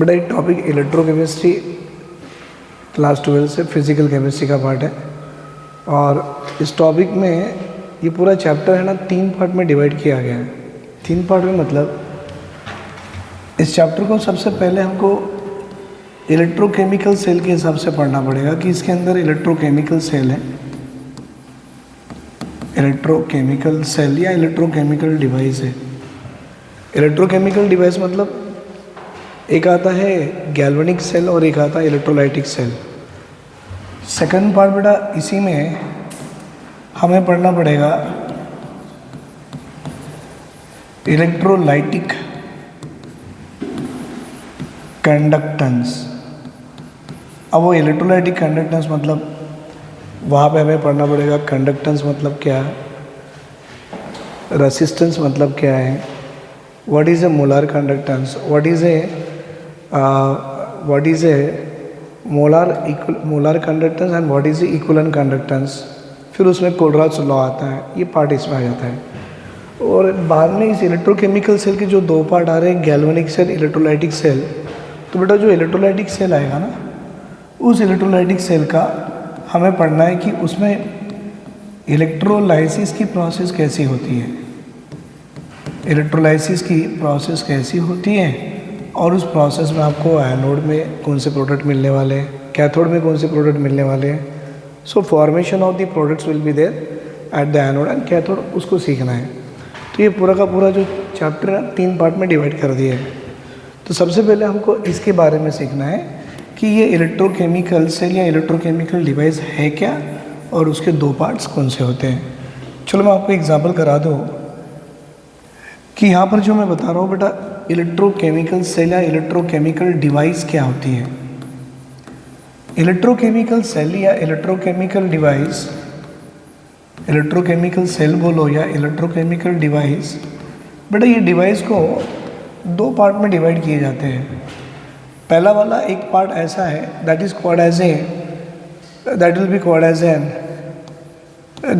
बेटा एक topic electrochemistry class 12 से फिजिकल केमिस्ट्री का पार्ट है और इस टॉपिक में ये पूरा चैप्टर है ना 3 पार्ट में डिवाइड किया गया है। 3 पार्ट में मतलब इस चैप्टर को सबसे पहले हमको इलेक्ट्रोकेमिकल सेल के हिसाब से पढ़ना पड़ेगा कि इसके अंदर इलेक्ट्रोकेमिकल सेल है, इलेक्ट्रोकेमिकल सेल या इलेक्ट्रोकेमिकल डिवाइस है। इलेक्ट्रोकेमिकल डिवाइस मतलब एक आता है गैल्वेनिक सेल और एक आता है इलेक्ट्रोलाइटिक सेल। सेकंड पार्ट बेटा इसी में हमें पढ़ना पड़ेगा इलेक्ट्रोलाइटिक कंडक्टेंस। अब वो इलेक्ट्रोलाइटिक कंडक्टेंस मतलब वहाँ पे हमें पढ़ना पड़ेगा कंडक्टेंस मतलब क्या है, रेसिस्टेंस मतलब क्या है, what is A molar conductance, what is A molar conductance and what is A equivalent conductance. फिर उसमें कोलराज लॉ आता है, ये पार्ट इसमें आ जाता है। और बाद में इस इलेक्ट्रोकेमिकल सेल के जो 2 पार्ट आ रहे हैं, गैल्वेनिक सेल, इलेक्ट्रोलाइटिक सेल। तो बेटा जो इलेक्ट्रोलाइटिक सेल आएगा ना, उस इलेक्ट्रोलाइटिक सेल का हमें पढ़ना है कि उसमें इलेक्ट्रोलाइसिस की प्रोसेस कैसी होती है, इलेक्ट्रोलाइसिस की प्रोसेस कैसी होती है और उस प्रोसेस में आपको एनोड में कौन से प्रोडक्ट मिलने वाले हैं, कैथोड में कौन से प्रोडक्ट मिलने वाले हैं। So formation of the products will be there at the anode and cathode, उसको सीखना है। तो ये पूरा का पूरा जो चैप्टर है 3 पार्ट में डिवाइड कर दिया है। तो सबसे पहले हमको इसके बारे में सीखना है कि ये इलेक्ट्रोकेमिकल सेल या इलेक्ट्रोकेमिकल डिवाइस है क्या और उसके 2 पार्ट्स कौन से होते हैं। चलो मैं आपको एग्जाम्पल करा दूँ कि यहाँ पर जो मैं बता रहा हूँ बेटा, इलेक्ट्रोकेमिकल सेल या इलेक्ट्रोकेमिकल डिवाइस क्या होती है। इलेक्ट्रोकेमिकल सेल या इलेक्ट्रोकेमिकल डिवाइस, इलेक्ट्रोकेमिकल सेल बोलो या इलेक्ट्रोकेमिकल डिवाइस, बेटा ये डिवाइस को 2 पार्ट में डिवाइड किए जाते हैं। पहला वाला एक पार्ट ऐसा है that will be called as an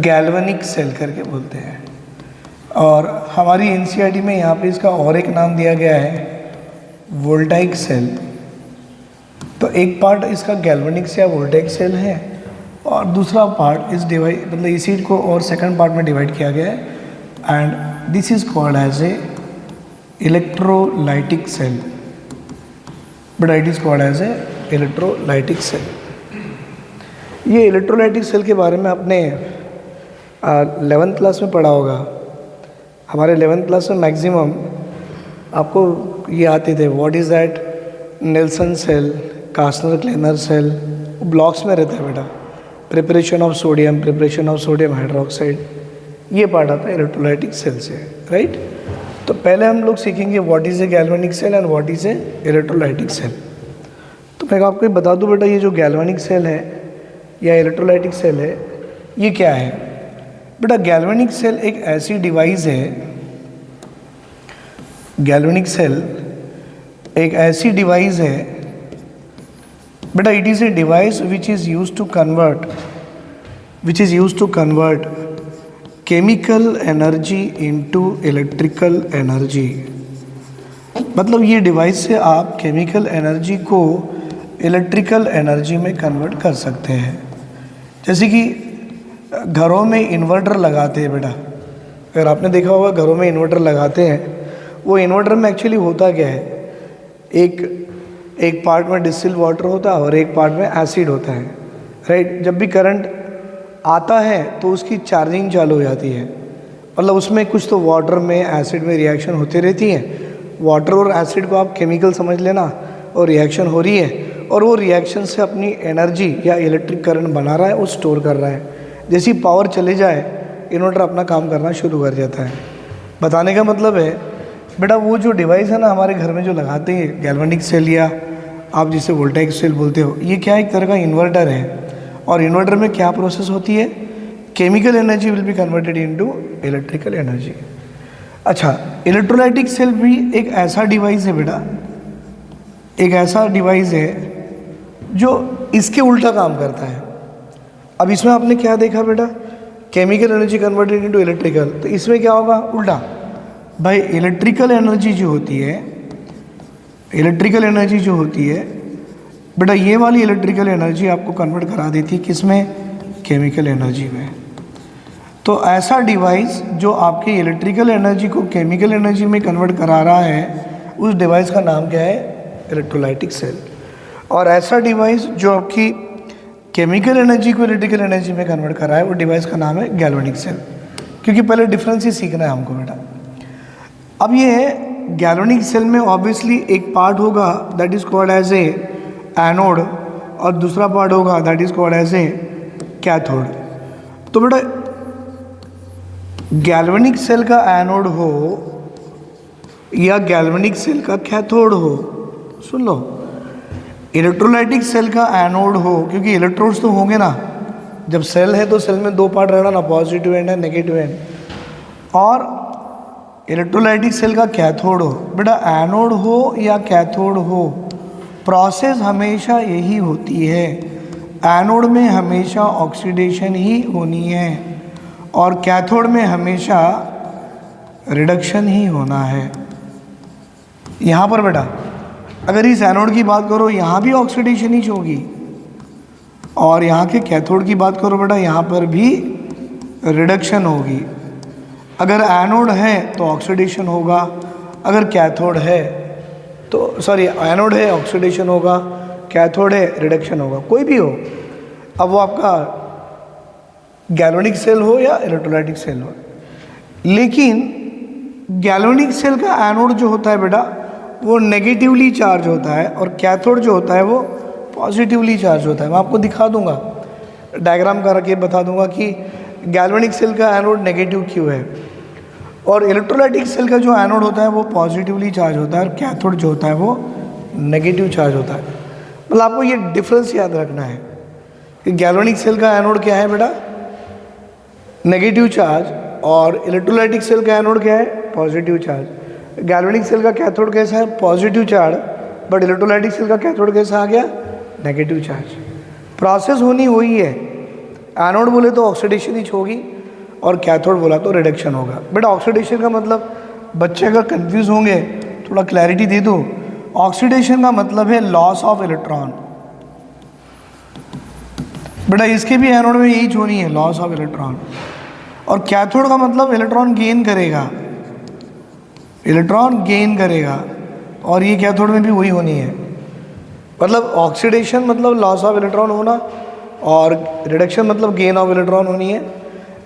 galvanic cell करके बोलते हैं। और हमारी एनसीईआरटी में यहाँ पे इसका और एक नाम दिया गया है वोल्टाइक सेल। तो एक पार्ट इसका गैल्वेनिक से या वोल्टाइक सेल है और दूसरा पार्ट इस डिवाइस मतलब इसी को और सेकंड पार्ट में डिवाइड किया गया है and this is called as a electrolytic cell, but it is called as a electrolytic cell. ये इलेक्ट्रोलाइटिक सेल के बारे में आपने 11th क्लास में पढ़ा होगा। हमारे 11th क्लास में मैक्सिमम आपको ये आते थे, what is that, Nelson cell, Castner Kellner cell, blocks में रहता है बेटा। प्रिपरेशन ऑफ सोडियम हाइड्रोक्साइड, ये पार्ट आता है इलेक्ट्रोलाइटिक सेल से, राइट। तो पहले हम लोग सीखेंगे what is a galvanic cell and what is a electrolytic cell. तो मैं आपको बता दूं बेटा, ये जो गैल्वेनिक सेल है या इलेक्ट्रोलाइटिक सेल है, ये क्या है बेटा। गैल्वेनिक सेल एक ऐसी डिवाइस है, गैल्वेनिक सेल एक ऐसी डिवाइस है बेटा, it is a device which is use to convert chemical energy into electrical energy. मतलब ये डिवाइस से आप केमिकल एनर्जी को इलेक्ट्रिकल एनर्जी में कन्वर्ट कर सकते हैं। जैसे कि घरों में इन्वर्टर लगाते हैं बेटा, अगर आपने देखा होगा घरों में इन्वर्टर लगाते हैं, वो इन्वर्टर में एक्चुअली होता क्या है, एक पार्ट में डिस्टिल्ड वाटर होता है और एक पार्ट में एसिड होता है, राइट। जब भी करंट आता है तो उसकी चार्जिंग चालू हो जाती है, मतलब उसमें कुछ तो वाटर में एसिड में रिएक्शन होती रहती है। वाटर और एसिड को आप केमिकल समझ लेना और रिएक्शन हो रही है और वो रिएक्शन से अपनी एनर्जी या इलेक्ट्रिक करंट बना रहा है और स्टोर कर रहा है। जैसी पावर चले जाए इन्वर्टर अपना काम करना शुरू कर जाता है। बताने का मतलब है बेटा, वो जो डिवाइस है ना हमारे घर में जो लगाते हैं गैल्वेनिक सेल या आप जिसे वोल्टाइक सेल बोलते हो, ये क्या एक तरह का इन्वर्टर है। और इन्वर्टर में क्या प्रोसेस होती है, chemical energy will be converted into electrical energy. अच्छा, इलेक्ट्रोलाइटिक सेल भी एक ऐसा डिवाइस है बेटा, एक ऐसा डिवाइस है जो इसके उल्टा काम करता है। अब इसमें आपने क्या देखा बेटा, chemical energy converted into electrical, तो इसमें क्या होगा, उल्टा। भाई इलेक्ट्रिकल एनर्जी जो होती है इलेक्ट्रिकल एनर्जी जो होती है बेटा, ये वाली इलेक्ट्रिकल एनर्जी आपको कन्वर्ट करा देती है किस में? केमिकल एनर्जी में। तो ऐसा डिवाइस जो आपकी इलेक्ट्रिकल एनर्जी को केमिकल एनर्जी में कन्वर्ट करा रहा है, उस डिवाइस का नाम क्या है? Electrolytic cell. और ऐसा डिवाइस जो आपकी केमिकल एनर्जी को इलेक्ट्रिकल एनर्जी में कन्वर्ट कर रहा है, वो डिवाइस का नाम है गैल्वेनिक सेल। क्योंकि पहले डिफरेंस ही सीखना है हमको बेटा। अब ये गैल्वेनिक सेल में ऑब्वियसली एक पार्ट होगा that is called as a anode, और दूसरा पार्ट होगा that is called as a cathode. तो बेटा गैल्वेनिक सेल का एनोड हो या गैल्वेनिक सेल का कैथोड हो, सुन लो, इलेक्ट्रोलाइटिक सेल का एनोड हो, क्योंकि इलेक्ट्रोड्स तो होंगे ना, जब सेल है तो सेल में दो पार्ट रहना ना, पॉजिटिव एंड है नेगेटिव एंड। और इलेक्ट्रोलाइटिक सेल का कैथोड हो, बेटा एनोड हो या कैथोड हो, प्रोसेस हमेशा यही होती है। एनोड में हमेशा ऑक्सीडेशन ही होनी है और कैथोड में हमेशा रिडक्शन ही होना है। यहाँ पर बेटा अगर इस एनोड की बात करो, यहाँ भी ऑक्सीडेशन ही होगी, और यहाँ के कैथोड की बात करो बेटा, यहाँ पर भी रिडक्शन होगी। अगर एनोड है तो ऑक्सीडेशन होगा, अगर कैथोड है तो सॉरी एनोड है ऑक्सीडेशन होगा, कैथोड है रिडक्शन होगा, कोई भी हो। अब वो आपका गैल्वेनिक सेल हो या इलेक्ट्रोलाइटिक सेल हो। लेकिन गैल्वेनिक सेल का एनोड जो होता है बेटा, वो नेगेटिवली चार्ज होता है, और कैथोड जो होता है वो पॉजिटिवली चार्ज होता है। मैं आपको दिखा दूंगा, डायग्राम करके बता दूंगा कि गैल्वेनिक सेल का एनोड नेगेटिव क्यों है, और इलेक्ट्रोलाइटिक सेल का जो एनोड होता है वो पॉजिटिवली चार्ज होता है, और कैथोड जो होता है वो नेगेटिव चार्ज होता है। मतलब आपको ये डिफरेंस याद रखना है कि गैल्वेनिक सेल का एनोड क्या है बेटा? नेगेटिव चार्ज, और इलेक्ट्रोलाइटिक सेल का एनोड क्या है? Positive charge. गैल्वेनिक सेल का कैथोड कैसा है? Positive charge, but electrolytic cell का कैथोड कैसा आ गया? Negative charge. प्रोसेस होनी हुई है, एनोड बोले तो ऑक्सीडेशन ही होगी, और कैथोड बोला तो रिडक्शन होगा। बेटा ऑक्सीडेशन का मतलब, बच्चे अगर कंफ्यूज होंगे, थोड़ा क्लैरिटी दे दो। ऑक्सीडेशन का मतलब है लॉस ऑफ इलेक्ट्रॉन। बेटा इसके भी एनोड में यही होनी है, लॉस ऑफ इलेक्ट्रॉन। और कैथोड का मतलब इलेक्ट्रॉन गेन करेगा, इलेक्ट्रॉन गेन करेगा, और ये कैथोड में भी वही होनी है। मतलब ऑक्सीडेशन मतलब लॉस ऑफ इलेक्ट्रॉन होना, और रिडक्शन मतलब गेन ऑफ इलेक्ट्रॉन होनी है।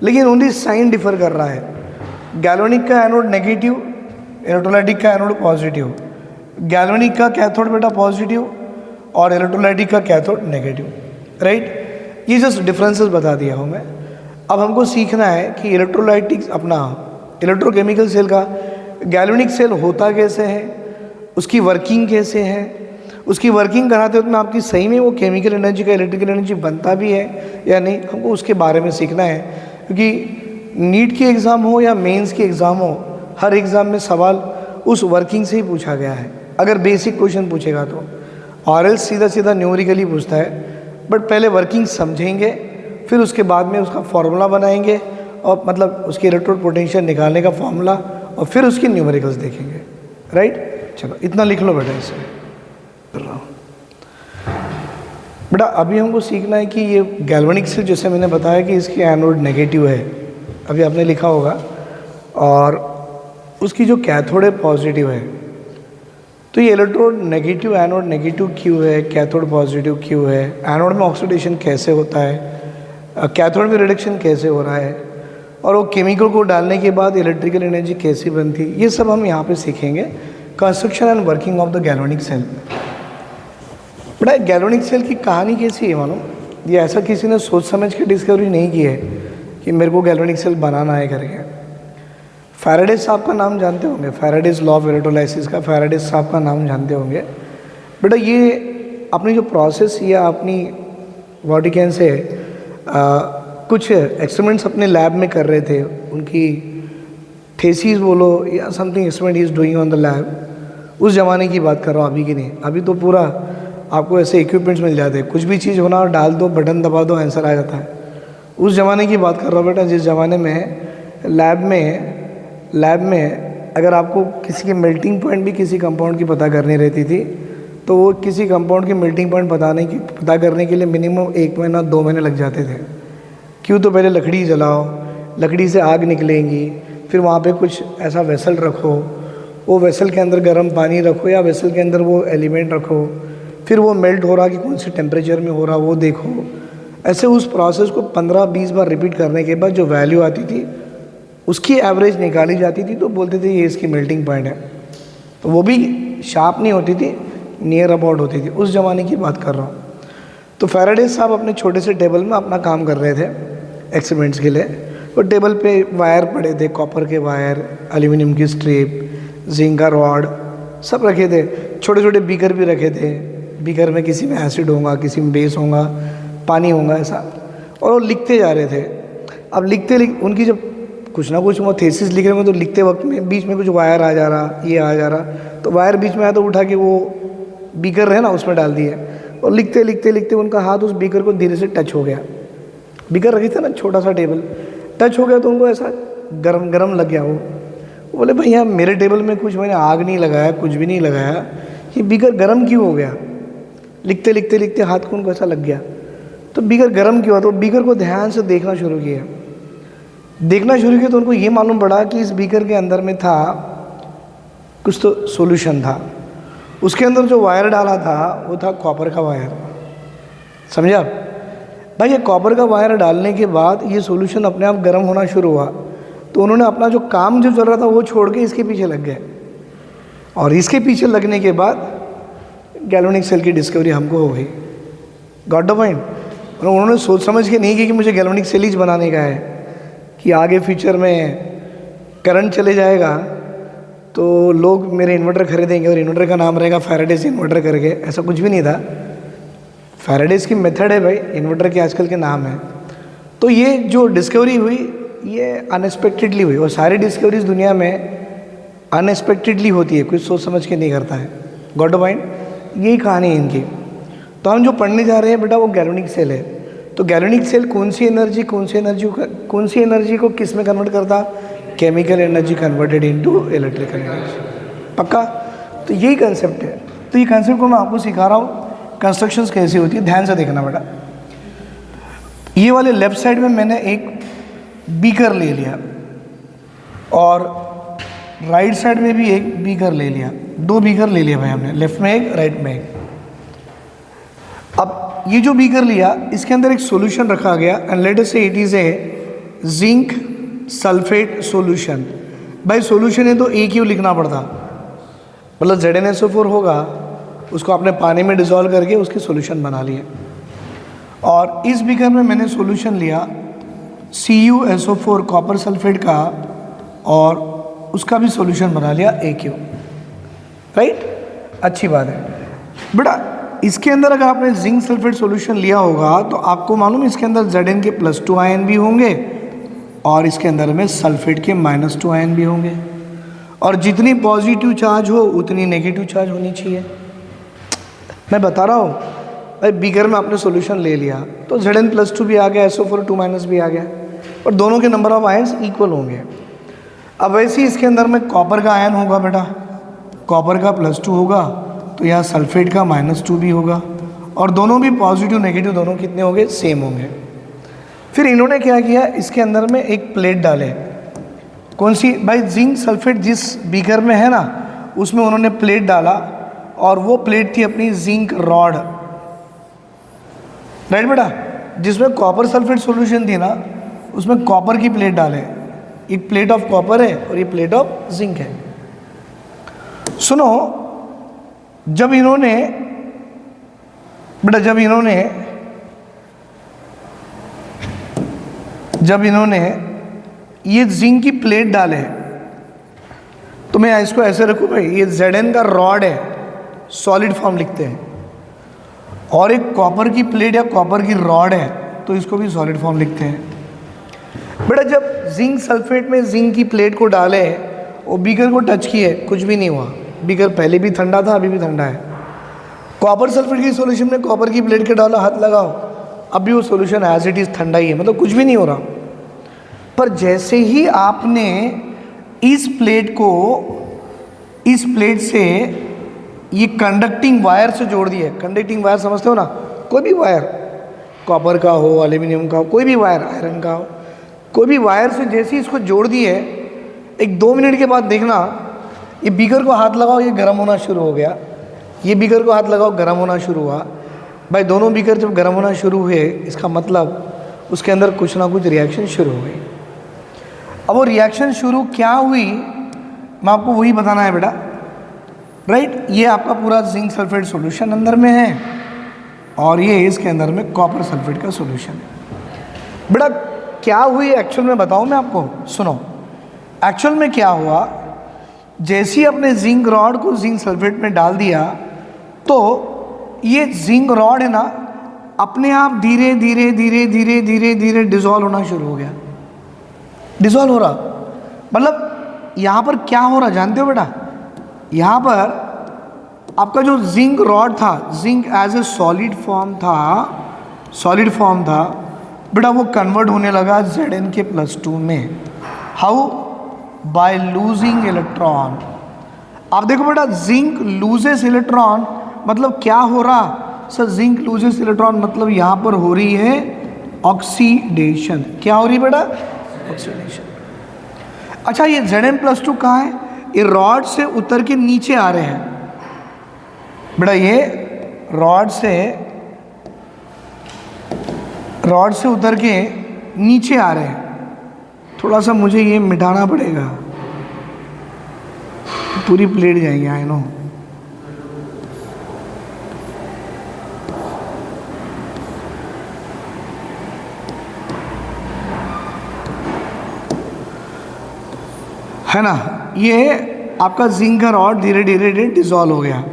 लेकिन ओनली साइन डिफर कर रहा है। गैल्वेनिक का एनोड नेगेटिव, इलेक्ट्रोलाइटिक का एनोड पॉजिटिव। गैल्वेनिक का कैथोड बेटा पॉजिटिव, और इलेक्ट्रोलाइटिक का कैथोड नेगेटिव, राइट। ये जस्ट डिफरेंसेस बता दिया हूँ मैं। अब हमको सीखना है कि इलेक्ट्रोलाइटिक अपना इलेक्ट्रोकेमिकल सेल का गैल्वेनिक सेल होता कैसे है, उसकी वर्किंग कैसे है, उसकी वर्किंग कराते वक्त में आपकी सही में वो केमिकल एनर्जी का इलेक्ट्रिकल एनर्जी बनता भी है या नहीं, हमको उसके बारे में सीखना है। क्योंकि नीट की एग्ज़ाम हो या मेंस की एग्ज़ाम हो, हर एग्ज़ाम में सवाल उस वर्किंग से ही पूछा गया है। अगर बेसिक क्वेश्चन पूछेगा तो, और एल्स सीधा सीधा न्यूमेरिकली पूछता है। बट पहले वर्किंग समझेंगे, फिर उसके बाद में उसका फॉर्मूला बनाएंगे, और मतलब उसकी इलेक्ट्रोड पोटेंशियल निकालने का फॉर्मूला, और फिर उसकी न्यूमेरिकल्स देखेंगे, राइट। चलो इतना लिख लो बेटा इसे। बेटा अभी हमको सीखना है कि ये गैल्वेनिक सेल, जैसे मैंने बताया कि इसकी एनोड नेगेटिव है, अभी आपने लिखा होगा, और उसकी जो कैथोड है पॉजिटिव है। तो ये इलेक्ट्रोड नेगेटिव, एनोड नेगेटिव क्यों है, कैथोड पॉजिटिव क्यों है, एनोड में ऑक्सीडेशन कैसे होता है, कैथोड में रिडक्शन कैसे हो रहा है, और वो केमिकल को डालने के बाद इलेक्ट्रिकल एनर्जी कैसे बनती है, ये सब हम यहाँ पे सीखेंगे। Construction and working of the galvanic cell. बड़ा गैल्वेनिक सेल की कहानी कैसी है मालूम? ये ऐसा किसी ने सोच समझ के डिस्कवरी नहीं की है कि मेरे को गैल्वेनिक सेल बनाना है करके। फैराडे साहब का नाम जानते होंगे, फैराडेज लॉ ऑफ इलेक्ट्रोलाइसिस का फैराडे साहब का नाम जानते होंगे। बेटा ये अपनी जो प्रोसेस या अपनी बॉडी कैन से कुछ एक्सपेरिमेंट्स अपने लैब में कर रहे थे, उनकी थेसिस बोलो या something experiment he is doing on the lab. उस ज़माने की बात कर रहा हूँ, अभी की नहीं। अभी तो पूरा आपको ऐसे इक्विपमेंट्स मिल जाते हैं, कुछ भी चीज़ होना, डाल दो, बटन दबा दो, आंसर आ जाता है। उस ज़माने की बात कर रहा हूँ बेटा, जिस ज़माने में लैब में अगर आपको किसी की मेल्टिंग पॉइंट भी किसी कंपाउंड की पता करनी रहती थी तो वो किसी कंपाउंड की मेल्टिंग पॉइंट पता करने के लिए मिनिमम 1 महीना 2 महीने लग जाते थे। क्यों? तो पहले लकड़ी जलाओ, लकड़ी से आग निकलेंगी, फिर वहाँ पे कुछ ऐसा वेसल रखो, वो वेसल के अंदर गर्म पानी रखो या वेसल के अंदर वो एलिमेंट रखो, फिर वो मेल्ट हो रहा कि कौन से टेम्परेचर में हो रहा वो देखो। ऐसे उस प्रोसेस को 15-20 बार रिपीट करने के बाद जो वैल्यू आती थी उसकी एवरेज निकाली जाती थी, तो बोलते थे ये इसकी मेल्टिंग पॉइंट है। तो वो भी शार्प नहीं होती थी, नियर अबाउट होती थी। उस ज़माने की बात कर रहा हूँ। तो फैराडे साहब अपने छोटे से टेबल में अपना काम कर रहे थे एक्सपेरिमेंट्स के लिए। वो टेबल पे वायर पड़े थे, कॉपर के वायर, एल्यूमिनियम की स्ट्रिप, जिंक का रॉड, सब रखे थे। छोटे छोटे बीकर भी रखे थे। बीकर में किसी में एसिड होगा, किसी में बेस होगा, पानी होगा, ऐसा। और वो लिखते जा रहे थे। अब उनकी जब कुछ ना कुछ वो थीसिस लिख रहे हैं तो लिखते वक्त में बीच में कुछ वायर आ जा रहा, ये आ जा रहा, तो वायर बीच में आया तो उठा के वो बीकर है ना उसमें डाल दिए। और लिखते लिखते लिखते उनका हाथ उस बीकर को धीरे से टच हो गया। बीकर रखी था ना छोटा सा टेबल, टच हो गया तो उनको ऐसा गरम गरम लग गया। वो बोले भैया मेरे टेबल में कुछ मैंने आग नहीं लगाया, कुछ भी नहीं लगाया, ये बीकर गरम क्यों हो गया? लिखते लिखते लिखते हाथ को उनको ऐसा लग गया। तो बीकर गरम क्यों हुआ? तो बीकर को ध्यान से देखना शुरू किया तो उनको ये मालूम पड़ा कि इस बीकर के अंदर में था कुछ तो सॉल्यूशन था। उसके अंदर जो वायर डाला था वो था कॉपर का वायर। समझे आप? भाई ये कॉपर का वायर डालने के बाद ये सॉल्यूशन अपने आप गर्म होना शुरू हुआ, तो उन्होंने अपना जो काम जो चल रहा था वो छोड़ के इसके पीछे लग गए। और इसके पीछे लगने के बाद गैल्वेनिक सेल की डिस्कवरी हमको हो गई। Got the point? उन्होंने सोच समझ के नहीं की कि मुझे गैल्वेनिक सेल ही बनाने का है, कि आगे फ्यूचर में करंट चले जाएगा तो लोग मेरे इन्वर्टर खरीदेंगे और इन्वर्टर का नाम रहेगा फैराडेज इन्वर्टर करके। ऐसा कुछ भी नहीं था। फैराडेज की मेथड है भाई, इन्वर्टर के आजकल के नाम है। तो ये जो डिस्कवरी हुई ये अनएक्सपेक्टेडली हुई, और सारी डिस्कवरीज दुनिया में अनएक्सपेक्टेडली होती है, कुछ सोच समझ के नहीं करता है। Got the point? यही कहानी है इनकी। तो हम जो पढ़ने जा रहे हैं बेटा वो गैल्वेनिक सेल है। तो गैल्वेनिक सेल कौन सी एनर्जी को किस में कन्वर्ट करता? Chemical energy converted into electrical energy. पक्का? तो यही कंसेप्ट है। तो ये कंसेप्ट को मैं आपको सिखा रहा हूँ कंस्ट्रक्शंस कैसी होती है। ध्यान से देखना बेटा। ये वाले लेफ्ट साइड में मैंने एक बीकर ले लिया और राइट साइड में भी एक बीकर ले लिया। 2 बीकर ले लिया भाई हमने, लेफ्ट में एक, राइट में एक। अब ये जो बीकर लिया इसके अंदर एक सॉल्यूशन रखा गया एंड लेट अस से it is a zinc sulphate solution. भाई सॉल्यूशन है तो क्यों लिखना पड़ता, मतलब ZnSO4 होगा, उसको आपने पानी में डिसॉल्व करके उसके सॉल्यूशन बना लिए। और इस बीकर में मैंने सॉल्यूशन लिया CuSO4 कॉपर सल्फेट का और उसका भी सॉल्यूशन बना लिया AQ। राइट? अच्छी बात है बेटा। इसके अंदर अगर आपने जिंक सल्फेट सॉल्यूशन लिया होगा तो आपको मालूम है इसके अंदर Zn के +2 आयन भी होंगे और इसके अंदर में सल्फेट के -2 आयन भी होंगे। और जितनी पॉजिटिव चार्ज हो उतनी नेगेटिव चार्ज होनी चाहिए। मैं बता रहा हूँ भाई, बीकर में आपने सॉल्यूशन ले लिया तो Zn +2 भी आ गया, SO4 2- भी आ गया, और दोनों के नंबर ऑफ आयन्स इक्वल होंगे। अब वैसे ही इसके अंदर में कॉपर का आयन होगा बेटा, कॉपर का +2 होगा तो यहाँ सल्फेट का -2 भी होगा, और दोनों भी पॉजिटिव नेगेटिव दोनों कितने होंगे? सेम होंगे। फिर इन्होंने क्या किया, इसके अंदर में एक प्लेट डाले। कौन सी? भाई जिंक सल्फेट जिस बीकर में है ना उसमें उन्होंने प्लेट डाला, और वो प्लेट थी अपनी जिंक रॉड। राइट बेटा? जिसमें कॉपर सल्फेट सॉल्यूशन थी ना उसमें कॉपर की प्लेट डाले। एक प्लेट ऑफ कॉपर है और ये प्लेट ऑफ जिंक है। सुनो, जब इन्होंने ये जिंक की प्लेट डाले तो मैं इसको ऐसे रखूँ भाई, ये Zn का रॉड है, सॉलिड फॉर्म लिखते हैं, और एक कॉपर की प्लेट या कॉपर की रॉड है तो इसको भी सॉलिड फॉर्म लिखते हैं। बेटा जब जिंक सल्फेट में जिंक की प्लेट को डाले और बीकर को टच किए, कुछ भी नहीं हुआ। बीकर पहले भी ठंडा था, अभी भी ठंडा है। कॉपर सल्फेट की सॉल्यूशन में कॉपर की प्लेट के डालो, हाथ लगाओ, अभी वो सॉल्यूशन एज इट इज़ ठंडा ही है, मतलब कुछ भी नहीं हो रहा। पर जैसे ही आपने इस प्लेट से ये कंडक्टिंग वायर से जोड़ दिया है। कंडक्टिंग वायर समझते हो ना, कोई भी वायर, कॉपर का हो, एल्यूमिनियम का हो, कोई भी वायर, आयरन का हो, कोई भी वायर से जैसे ही इसको जोड़ दिए, एक 2 मिनट के बाद देखना ये बीकर को हाथ लगाओ, ये गर्म होना शुरू हो गया। ये बीकर को हाथ लगाओ, गर्म होना शुरू हुआ। भाई दोनों बीकर जब गर्म होना शुरू हुए, इसका मतलब उसके अंदर कुछ ना कुछ रिएक्शन शुरू हो गई। अब वो रिएक्शन शुरू क्या हुई, मैं आपको वही बताना है बेटा, राइट। ये आपका पूरा जिंक सल्फेट सॉल्यूशन अंदर में है और ये इसके अंदर में कॉपर सल्फेट का सॉल्यूशन है। बेटा क्या हुई एक्चुअल में बताऊं मैं आपको, सुनो। एक्चुअल में क्या हुआ, जैसे ही अपने जिंक रॉड को जिंक सल्फेट में डाल दिया तो ये जिंक रॉड है ना, अपने आप धीरे धीरे धीरे धीरे धीरे धीरे डिसॉल्व होना शुरू हो गया। डिसॉल्व हो रहा मतलब यहाँ पर क्या हो रहा जानते हो बेटा, यहाँ पर आपका जो जिंक रॉड था, zinc as a solid form था बेटा, वो कन्वर्ट होने लगा Zn+2 में। हाउ? By losing electron. आप देखो बेटा, जिंक लूजेस इलेक्ट्रॉन मतलब क्या हो रहा सर, जिंक लूजेस इलेक्ट्रॉन मतलब यहाँ पर हो रही है ऑक्सीडेशन। क्या हो रही है बेटा? ऑक्सीडेशन। अच्छा ये Zn+2 कहाँ है? ये रॉड से उतर के नीचे आ रहे हैं बेटा, ये रॉड से उतर के नीचे आ रहे हैं। थोड़ा सा मुझे ये मिटाना पड़ेगा, पूरी प्लेट जाएगी, आई नो। है ना, ये आपका जिंक का रॉड धीरे धीरे डिसॉल्व हो गया,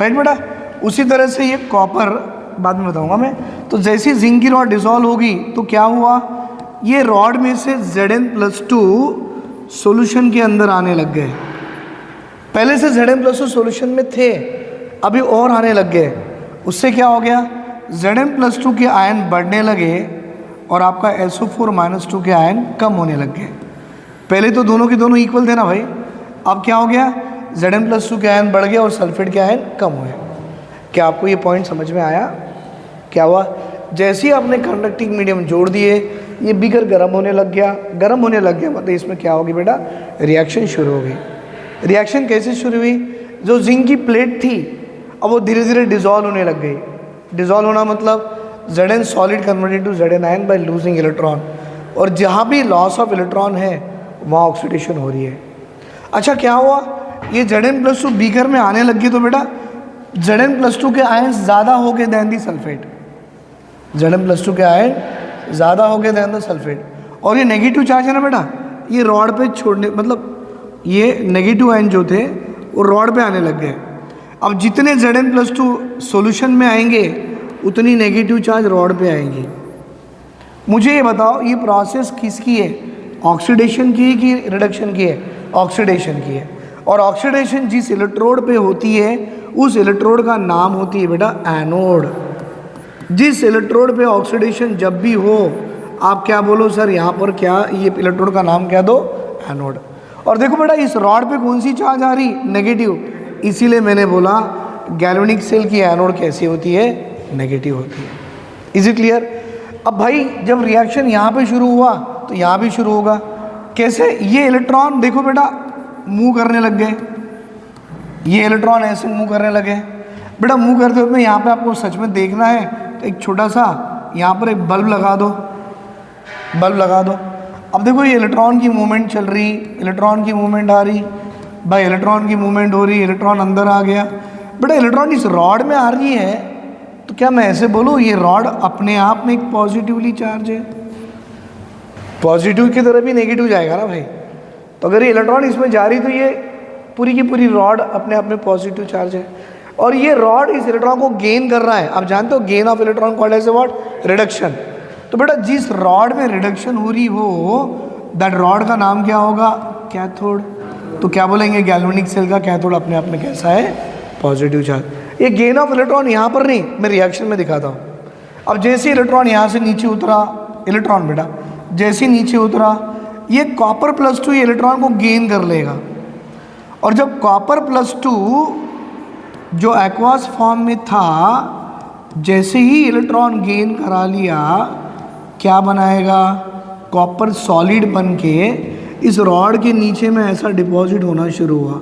राइट बेटा। उसी तरह से ये कॉपर बाद में बताऊंगा मैं। तो जैसे जिंक की रॉड डिसॉल्व होगी तो क्या हुआ, ये रॉड में से Zn+2 सॉल्यूशन के अंदर आने लग गए। पहले से Zn+2 सॉल्यूशन में थे, अभी और आने लग गए। उससे क्या हो गया, Zn+2 के आयन बढ़ने लगे और आपका SO4-2 के आयन कम होने लग गए। पहले तो दोनों के दोनों इक्वल थे ना भाई, अब क्या हो गया, Zn+2 के आयन बढ़ गए और सल्फेट के आयन कम हुए। क्या आपको ये पॉइंट समझ में आया? क्या हुआ, जैसे ही आपने कंडक्टिंग मीडियम जोड़ दिए, ये बीकर गर्म होने लग गया। गर्म होने लग गया मतलब इसमें क्या होगी बेटा, रिएक्शन शुरू हो गई। रिएक्शन कैसे शुरू हुई, जो जिंक की प्लेट थी अब वो धीरे धीरे डिसॉल्व होने लग गई। डिसॉल्व होना मतलब Zn solid converted to Zn ion by losing electron, और जहाँ भी लॉस ऑफ इलेक्ट्रॉन है वहाँ ऑक्सीडेशन हो रही है। अच्छा क्या हुआ, ये Zn+2 बीकर में आने लग गई तो बेटा Zn+2 के आयन ज़्यादा हो गए दैन दी सल्फेट। Zn+2 के आयन ज़्यादा हो गए दैन द सल्फेट, और ये नेगेटिव चार्ज है ना बेटा, ये रॉड पे छोड़ने मतलब ये नेगेटिव आयन जो थे वो रॉड पे आने लग गए। अब जितने Zn+2 सॉल्यूशन में आएंगे उतनी नेगेटिव चार्ज रॉड पे आएंगी। मुझे ये बताओ ये प्रोसेस किसकी है, ऑक्सीडेशन की है कि रिडक्शन की है? ऑक्सीडेशन की है। और ऑक्सीडेशन जिस इलेक्ट्रोड पे होती है उस इलेक्ट्रोड का नाम होती है बेटा एनोड। जिस इलेक्ट्रोड पे ऑक्सीडेशन जब भी हो, आप क्या बोलो सर यहाँ पर, क्या ये इलेक्ट्रोड का नाम क्या दो, एनोड। और देखो बेटा इस रॉड पे कौन सी चार्ज आ रही, नेगेटिव। इसीलिए मैंने बोला गैल्वेनिक सेल की एनोड कैसी होती है, नेगेटिव होती है। Is it clear? अब भाई जब रिएक्शन यहाँ पे शुरू हुआ तो यहाँ भी शुरू होगा। कैसे, ये इलेक्ट्रॉन देखो बेटा मूव करने लग गए, ये इलेक्ट्रॉन ऐसे मूव करने लगे। बेटा मूव करते हुए यहाँ पे आपको सच में देखना है तो एक छोटा सा यहाँ पर एक बल्ब लगा दो, बल्ब लगा दो। अब देखो ये इलेक्ट्रॉन की मूवमेंट चल रही, इलेक्ट्रॉन की मूवमेंट आ रही, भाई इलेक्ट्रॉन की मूवमेंट हो रही, इलेक्ट्रॉन अंदर आ गया। बेटा इलेक्ट्रॉन इस रॉड में आ रही है तो क्या मैं ऐसे बोलूँ ये रॉड अपने आप में एक पॉजिटिवली चार्ज है? पॉजिटिव की तरफ भी नेगेटिव जाएगा ना भाई। तो अगर ये इलेक्ट्रॉन इसमें जा रही तो ये पूरी की पूरी रॉड अपने आप में पॉजिटिव चार्ज है, और ये रॉड इस इलेक्ट्रॉन को गेन कर रहा है। आप जानते हो gain of electron called as what, reduction. तो बेटा जिस रॉड में रिडक्शन हो रही हो दैट रॉड का नाम क्या होगा, कैथोड। तो क्या बोलेंगे, गैल्वेनिक सेल का कैथोड अपने आप में कैसा है, पॉजिटिव चार्ज। ये गेन ऑफ इलेक्ट्रॉन यहाँ पर नहीं, मैं रिएक्शन में दिखाता हूँ। अब जैसे इलेक्ट्रॉन यहाँ से नीचे उतरा, इलेक्ट्रॉन बेटा जैसे नीचे उतरा, ये कॉपर +2 ये इलेक्ट्रॉन को गेन कर लेगा, और जब कॉपर +2 जो एक्वास फॉर्म में था, जैसे ही इलेक्ट्रॉन गेन करा लिया, क्या बनाएगा? कॉपर सॉलिड बन के इस रॉड के नीचे में ऐसा डिपॉजिट होना शुरू हुआ।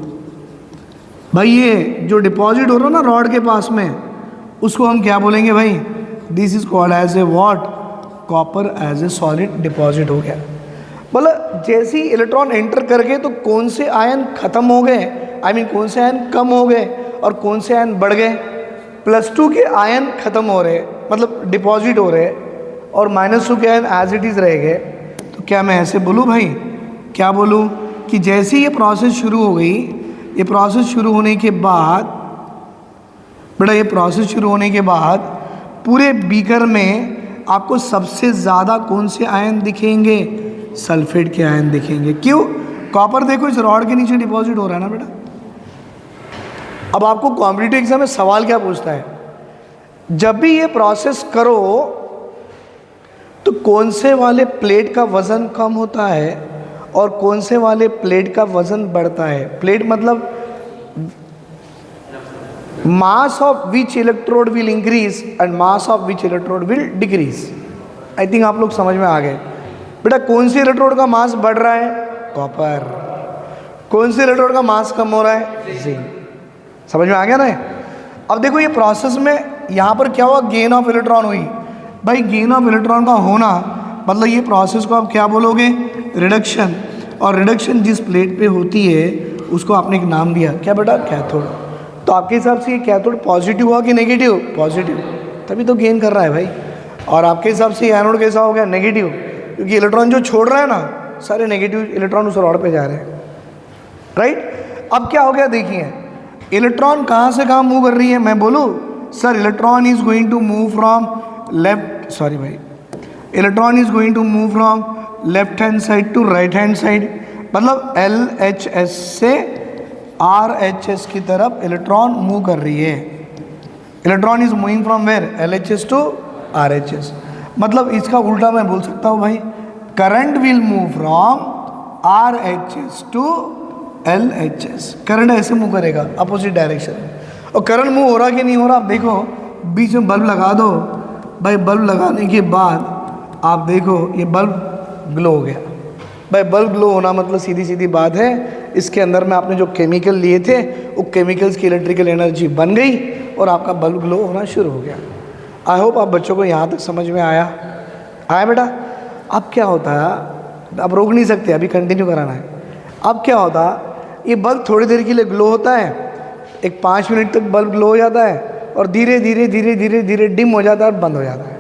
भाई ये जो डिपॉजिट हो रहा है ना रॉड के पास में, उसको हम क्या बोलेंगे भाई? This is called as a what? Copper as a solid deposit हो गया। मतलब जैसे ही इलेक्ट्रॉन एंटर कर गए तो कौन से आयन खत्म हो गए, आई मीन कौन से आयन कम हो गए और कौन से आयन बढ़ गए? +2 के आयन खत्म हो रहे, मतलब डिपॉजिट हो रहे, और -2 के आयन एज इट इज़ रह गए। तो क्या मैं ऐसे बोलूँ भाई? क्या बोलूँ कि जैसे ये प्रोसेस शुरू हो गई, ये प्रोसेस शुरू होने के बाद बेटा, ये प्रोसेस शुरू होने के बाद पूरे बीकर में आपको सबसे ज़्यादा कौन से आयन दिखेंगे? सल्फेट के आयन दिखेंगे। क्यों? कॉपर देखो इस रॉड के नीचे डिपॉजिट हो रहा है ना बेटा। अब आपको कॉम्पिटिटिव एग्जाम में सवाल क्या पूछता है? जब भी ये प्रोसेस करो तो कौन से वाले प्लेट का वज़न कम होता है और कौन से वाले प्लेट का वज़न बढ़ता है? प्लेट मतलब mass of which electrode will increase and mass of which electrode will decrease. I think आप लोग समझ में आ गए। बेटा कौन से इलेक्ट्रोड का मास बढ़ रहा है? कॉपर। कौन से इलेक्ट्रोड का मास कम हो रहा है? जिंक। समझ में आ गया ना? अब देखो ये प्रोसेस में यहाँ पर क्या हुआ? गेन ऑफ इलेक्ट्रॉन हुई। भाई गेन ऑफ इलेक्ट्रॉन का होना मतलब ये प्रोसेस को आप क्या बोलोगे? रिडक्शन। और रिडक्शन जिस प्लेट पे होती है उसको आपने एक नाम दिया, क्या बेटा? कैथोड। तो आपके हिसाब से ये कैथोड पॉजिटिव हुआ कि नेगेटिव? पॉजिटिव, तभी तो गेन कर रहा है भाई। और आपके हिसाब से एनोड कैसा हो गया? नेगेटिव, क्योंकि इलेक्ट्रॉन जो छोड़ रहा है ना, सारे नेगेटिव इलेक्ट्रॉन उस रॉड पे जा रहे हैं, राइट। अब क्या हो गया देखिए, इलेक्ट्रॉन कहाँ से कहाँ मूव कर रही है? मैं बोलूँ sir, electron is going to move from left, sorry भाई, electron is going to move from left hand side to right hand side. मतलब LHS से RHS की तरफ इलेक्ट्रॉन मूव कर रही है। Electron is moving from where? LHS to RHS। मतलब इसका उल्टा मैं बोल सकता हूँ भाई, current will move from RHS to LHS। Current ऐसे मूव करेगा अपोजिट डायरेक्शन में। और करंट मूव हो रहा कि नहीं हो रहा? आप देखो, बीच में बल्ब लगा दो भाई, बल्ब लगाने के बाद आप देखो ये बल्ब ग्लो हो गया। भाई बल्ब ग्लो होना मतलब सीधी सीधी बात है, इसके अंदर में आपने जो केमिकल लिए थे वो केमिकल्स की इलेक्ट्रिकल एनर्जी बन गई और आपका बल्ब ग्लो होना शुरू हो गया। आई होप आप बच्चों को यहाँ तक समझ में आया बेटा। अब क्या होता है, अब रोक नहीं सकते, अभी कंटिन्यू कराना है। अब क्या होता, ये बल्ब थोड़ी देर के लिए ग्लो होता है, एक 5 मिनट तक बल्ब ग्लो हो जाता है और धीरे धीरे धीरे धीरे धीरे डिम हो जाता है और बंद हो जाता है।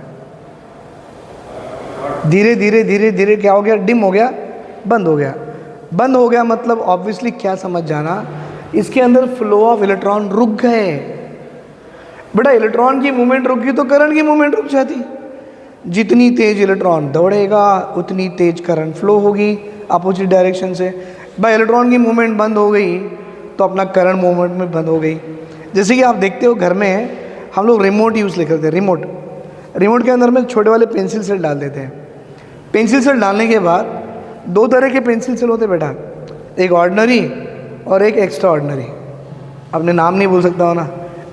धीरे धीरे धीरे धीरे क्या हो गया? डिम हो गया, बंद हो गया। बंद हो गया मतलब ऑब्वियसली क्या समझ जाना, इसके अंदर फ्लो ऑफ इलेक्ट्रॉन रुक गए। बेटा इलेक्ट्रॉन की मूवमेंट रुक गई तो करंट की मूवमेंट रुक जाती। जितनी तेज इलेक्ट्रॉन दौड़ेगा उतनी तेज करंट फ्लो होगी अपोजिट डायरेक्शन से। भाई इलेक्ट्रॉन की मूवमेंट बंद हो गई तो अपना करंट मूवमेंट में बंद हो गई। जैसे कि आप देखते हो घर में हम लोग रिमोट यूज़ करते हैं। रिमोट के अंदर में छोटे वाले पेंसिल सेल डाल देते हैं। पेंसिल सेल डालने के बाद 2 तरह के पेंसिल सेल होते बेटा, एक ऑर्डिनरी और एक एक्स्ट्रा ऑर्डिनरी। अपने नाम नहीं बोल सकता हो ना,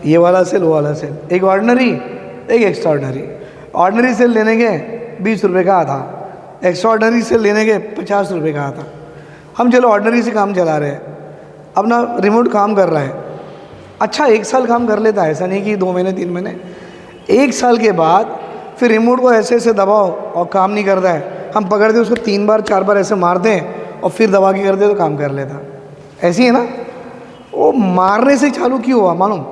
ये वाला सेल वो वाला सेल, एक ऑर्डिनरी एक एक्स्ट्रा ऑर्डिनरी। ऑर्डिनरी सेल लेने के 20 रुपये का आता, एक्स्ट्रा ऑर्डिनरी सेल लेने के 50 रुपये का आता। हम चलो ऑर्डिनरी से काम चला रहे हैं, अपना रिमोट काम कर रहा है, अच्छा 1 साल काम कर लेता है, ऐसा नहीं कि 2 महीने 3 महीने। 1 साल के बाद फिर रिमोट को ऐसे ऐसे दबाओ और काम नहीं करता है, हम पकड़ते उसको 3 बार 4 बार ऐसे मारते हैं और फिर दबा के करते तो काम कर लेता। ऐसी है ना, वो मारने से चालू क्यों हुआ मालूम?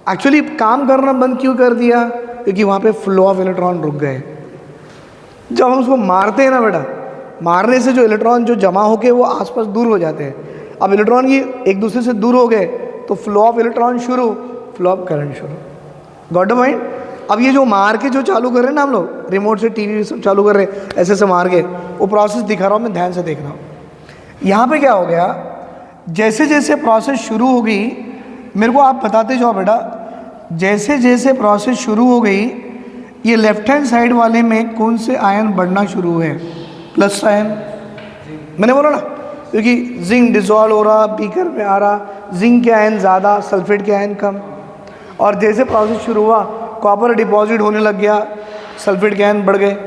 एक्चुअली काम करना बंद क्यों कर दिया? क्योंकि वहाँ पे फ्लो ऑफ इलेक्ट्रॉन रुक गए। जब हम उसको मारते हैं ना बेटा, मारने से जो इलेक्ट्रॉन जो जमा होके वो आसपास दूर हो जाते हैं। अब इलेक्ट्रॉन की एक दूसरे से दूर हो गए तो फ्लो ऑफ इलेक्ट्रॉन शुरू, फ्लो ऑफ करंट शुरू। Got the point? अब ये जो मार के जो चालू कर रहे हैं ना हम लोग, रिमोट से टीवी सब चालू कर रहे हैं, ऐसे ऐसे मार के, वो प्रोसेस दिखा रहा हूँ मैं, ध्यान से देखना हूँ। यहाँ पे क्या हो गया, जैसे जैसे प्रोसेस शुरू हो गई, मेरे को आप बताते जाओ बेटा, जैसे जैसे प्रोसेस शुरू हो गई, ये लेफ्ट हैंड साइड वाले में कौन से आयन बढ़ना शुरू हुए? प्लस आयन, मैंने बोला ना, क्योंकि जिंक डिसॉल्व हो रहा, बीकर में आ रहा, जिंक के आयन ज़्यादा, सल्फेट के आयन कम। और जैसे प्रोसेस शुरू हुआ, कॉपर डिपॉजिट होने लग गया, सल्फेट के आयन बढ़ गए।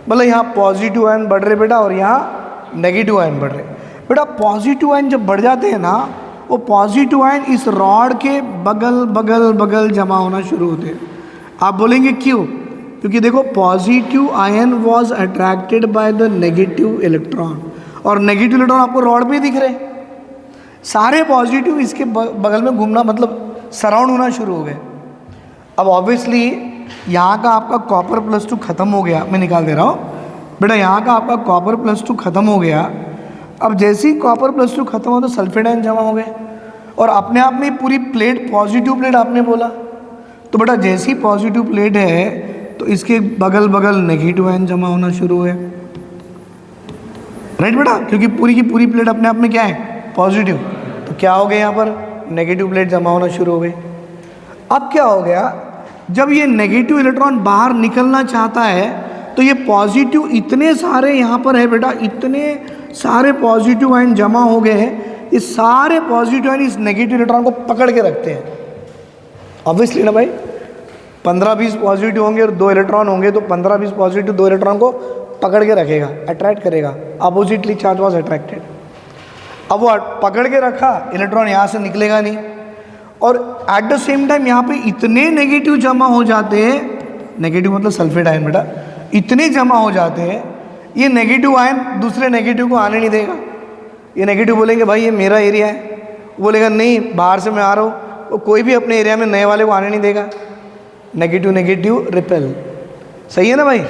मतलब यहाँ पॉजिटिव आयन बढ़ रहे बेटा, और यहाँ नेगेटिव आयन बढ़ रहे बेटा। पॉजिटिव आयन जब बढ़ जाते हैं ना, वो पॉजिटिव आयन इस रॉड के बगल बगल बगल जमा होना शुरू होते हैं। आप बोलेंगे क्यों? क्योंकि देखो, positive ion was attracted by the negative electron, और नेगेटिव इलेक्ट्रॉन आपको रॉड पे दिख रहे, सारे पॉजिटिव इसके बगल में घूमना, मतलब सराउंड होना शुरू हो गए। अब ऑब्वियसली यहाँ का आपका कॉपर +2 खत्म हो गया, मैं निकाल दे रहा हूँ बेटा, यहाँ का आपका कॉपर +2 खत्म हो गया। अब जैसे ही कॉपर +2 खत्म हो तो सल्फेट आयन जमा हो गए, और अपने आप में पूरी प्लेट पॉजिटिव प्लेट आपने बोला, तो बेटा जैसी पॉजिटिव प्लेट है तो इसके बगल बगल नेगेटिव आयन जमा होना शुरू हुए, राइट बेटा, क्योंकि पूरी की पूरी प्लेट अपने आप में क्या है? पॉजिटिव। तो क्या हो गया यहाँ पर? नेगेटिव प्लेट जमा होना शुरू हो गई। अब क्या हो गया, जब ये नेगेटिव इलेक्ट्रॉन बाहर निकलना चाहता है तो ये पॉजिटिव इतने सारे यहाँ पर है बेटा, इतने सारे पॉजिटिव आयन जमा हो गए हैं, इस सारे पॉजिटिव आयन इस नेगेटिव इलेक्ट्रॉन को पकड़ के रखते हैं। ऑब्वियसली ना भाई, 15-20 पॉजिटिव होंगे और 2 इलेक्ट्रॉन होंगे, तो 15-20 पॉजिटिव 2 इलेक्ट्रॉन को पकड़ के रखेगा, अट्रैक्ट करेगा। Oppositely charge was attracted. अब वो पकड़ के रखा, इलेक्ट्रॉन यहाँ से निकलेगा नहीं, और एट द सेम टाइम यहाँ पे इतने नेगेटिव जमा हो जाते हैं, नेगेटिव मतलब सल्फेट आयन बेटा, इतने जमा हो जाते हैं, ये नेगेटिव आयन दूसरे नेगेटिव को आने नहीं देगा। ये नेगेटिव बोलेंगे भाई ये मेरा एरिया है, वो बोलेगा नहीं बाहर से मैं आ रहा हूँ, वो कोई भी अपने एरिया में नए वाले को आने नहीं देगा। नेगेटिव नेगेटिव रिपेल, सही है ना भाई।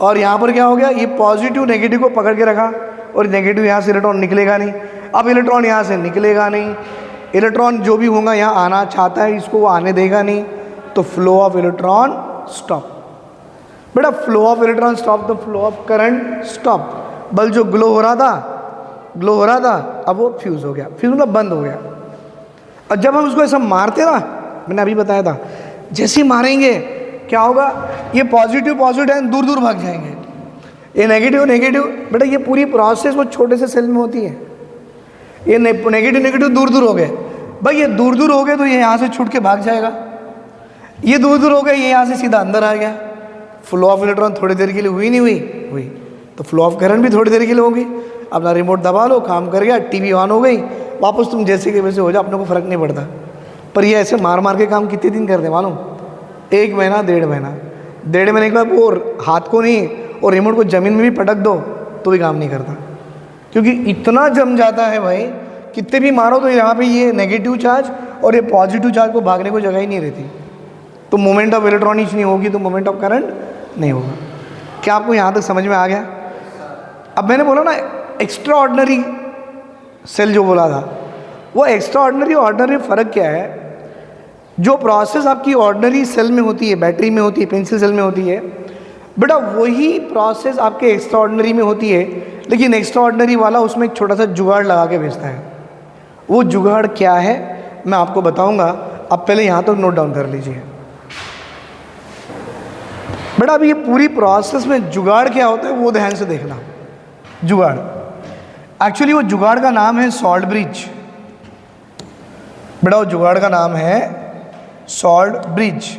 और यहाँ पर क्या हो गया, ये पॉजिटिव नेगेटिव को पकड़ के रखा, और नेगेटिव यहाँ से इलेक्ट्रॉन निकलेगा नहीं। अब इलेक्ट्रॉन यहाँ से निकलेगा नहीं, इलेक्ट्रॉन जो भी होगा यहाँ आना चाहता है, इसको वो आने देगा नहीं, तो फ्लो ऑफ इलेक्ट्रॉन स्टॉप बेटा। Flow of electron stop, the flow of current stop. Bulb जो ग्लो हो रहा था, अब वो फ्यूज़ हो गया, फ्यूज़ मतलब बंद हो गया। और जब हम उसको ऐसा मारते ना, मैंने अभी बताया था, जैसे ही मारेंगे क्या होगा, ये पॉजिटिव आयन दूर दूर भाग जाएंगे, ये नेगेटिव बेटा, ये पूरी प्रोसेस वो छोटे से सेल में होती है। ये नेगेटिव दूर दूर हो गए भाई, ये दूर दूर हो गए तो ये यहाँ से छूट के भाग जाएगा, ये दूर दूर हो गए, ये यहाँ से सीधा अंदर आ गया। फ्लो ऑफ इलेक्ट्रॉन थोड़ी देर के लिए हुई नहीं हुई, तो फ्लो ऑफ करंट भी थोड़ी देर के लिए होगी। अपना रिमोट दबा लो, काम कर गया, टीवी ऑन हो गई, वापस तुम जैसे के वैसे हो जाओ, अपने को फ़र्क नहीं पड़ता। पर ये ऐसे मार मार के काम कितने दिन करते मालूम? 1 महीना 1.5 महीना, 1.5 महीने के बाद वो हाथ को नहीं और रिमोट को ज़मीन में भी पटक दो तो भी काम नहीं करता, क्योंकि इतना जम जाता है भाई, कितने भी मारो तो यहाँ पे ये नेगेटिव चार्ज और ये पॉजिटिव चार्ज को भागने को जगह ही नहीं रहती। तो मोमेंट ऑफ इलेक्ट्रॉनिक्स नहीं होगी तो मोमेंट ऑफ करंट नहीं होगा। क्या आपको यहाँ तक समझ में आ गया? अब मैंने बोला ना एक्स्ट्रा ऑर्डिनरी सेल जो बोला था, वो एक्स्ट्रा ऑर्डिनरी ऑर्डिनरी फ़र्क क्या है? जो प्रोसेस आपकी ऑर्डिनरी सेल में होती है, बैटरी में होती है, पेंसिल सेल में होती है बेटा, वही प्रोसेस आपके एक्स्ट्रा ऑर्डिनरी में होती है, लेकिन एक्स्ट्रा ऑर्डिनरी वाला उसमें एक छोटा सा जुगाड़ लगा के भेजता है। वो जुगाड़ क्या है मैं आपको बताऊंगा, अब पहले यहाँ तक नोट डाउन कर लीजिए बेटा। अभी ये पूरी प्रोसेस में जुगाड़ क्या होता है वो ध्यान से देखना। जुगाड़, एक्चुअली वो जुगाड़ का नाम है सॉल्ट ब्रिज बेटा, वो जुगाड़ का नाम है सॉल्ट ब्रिज।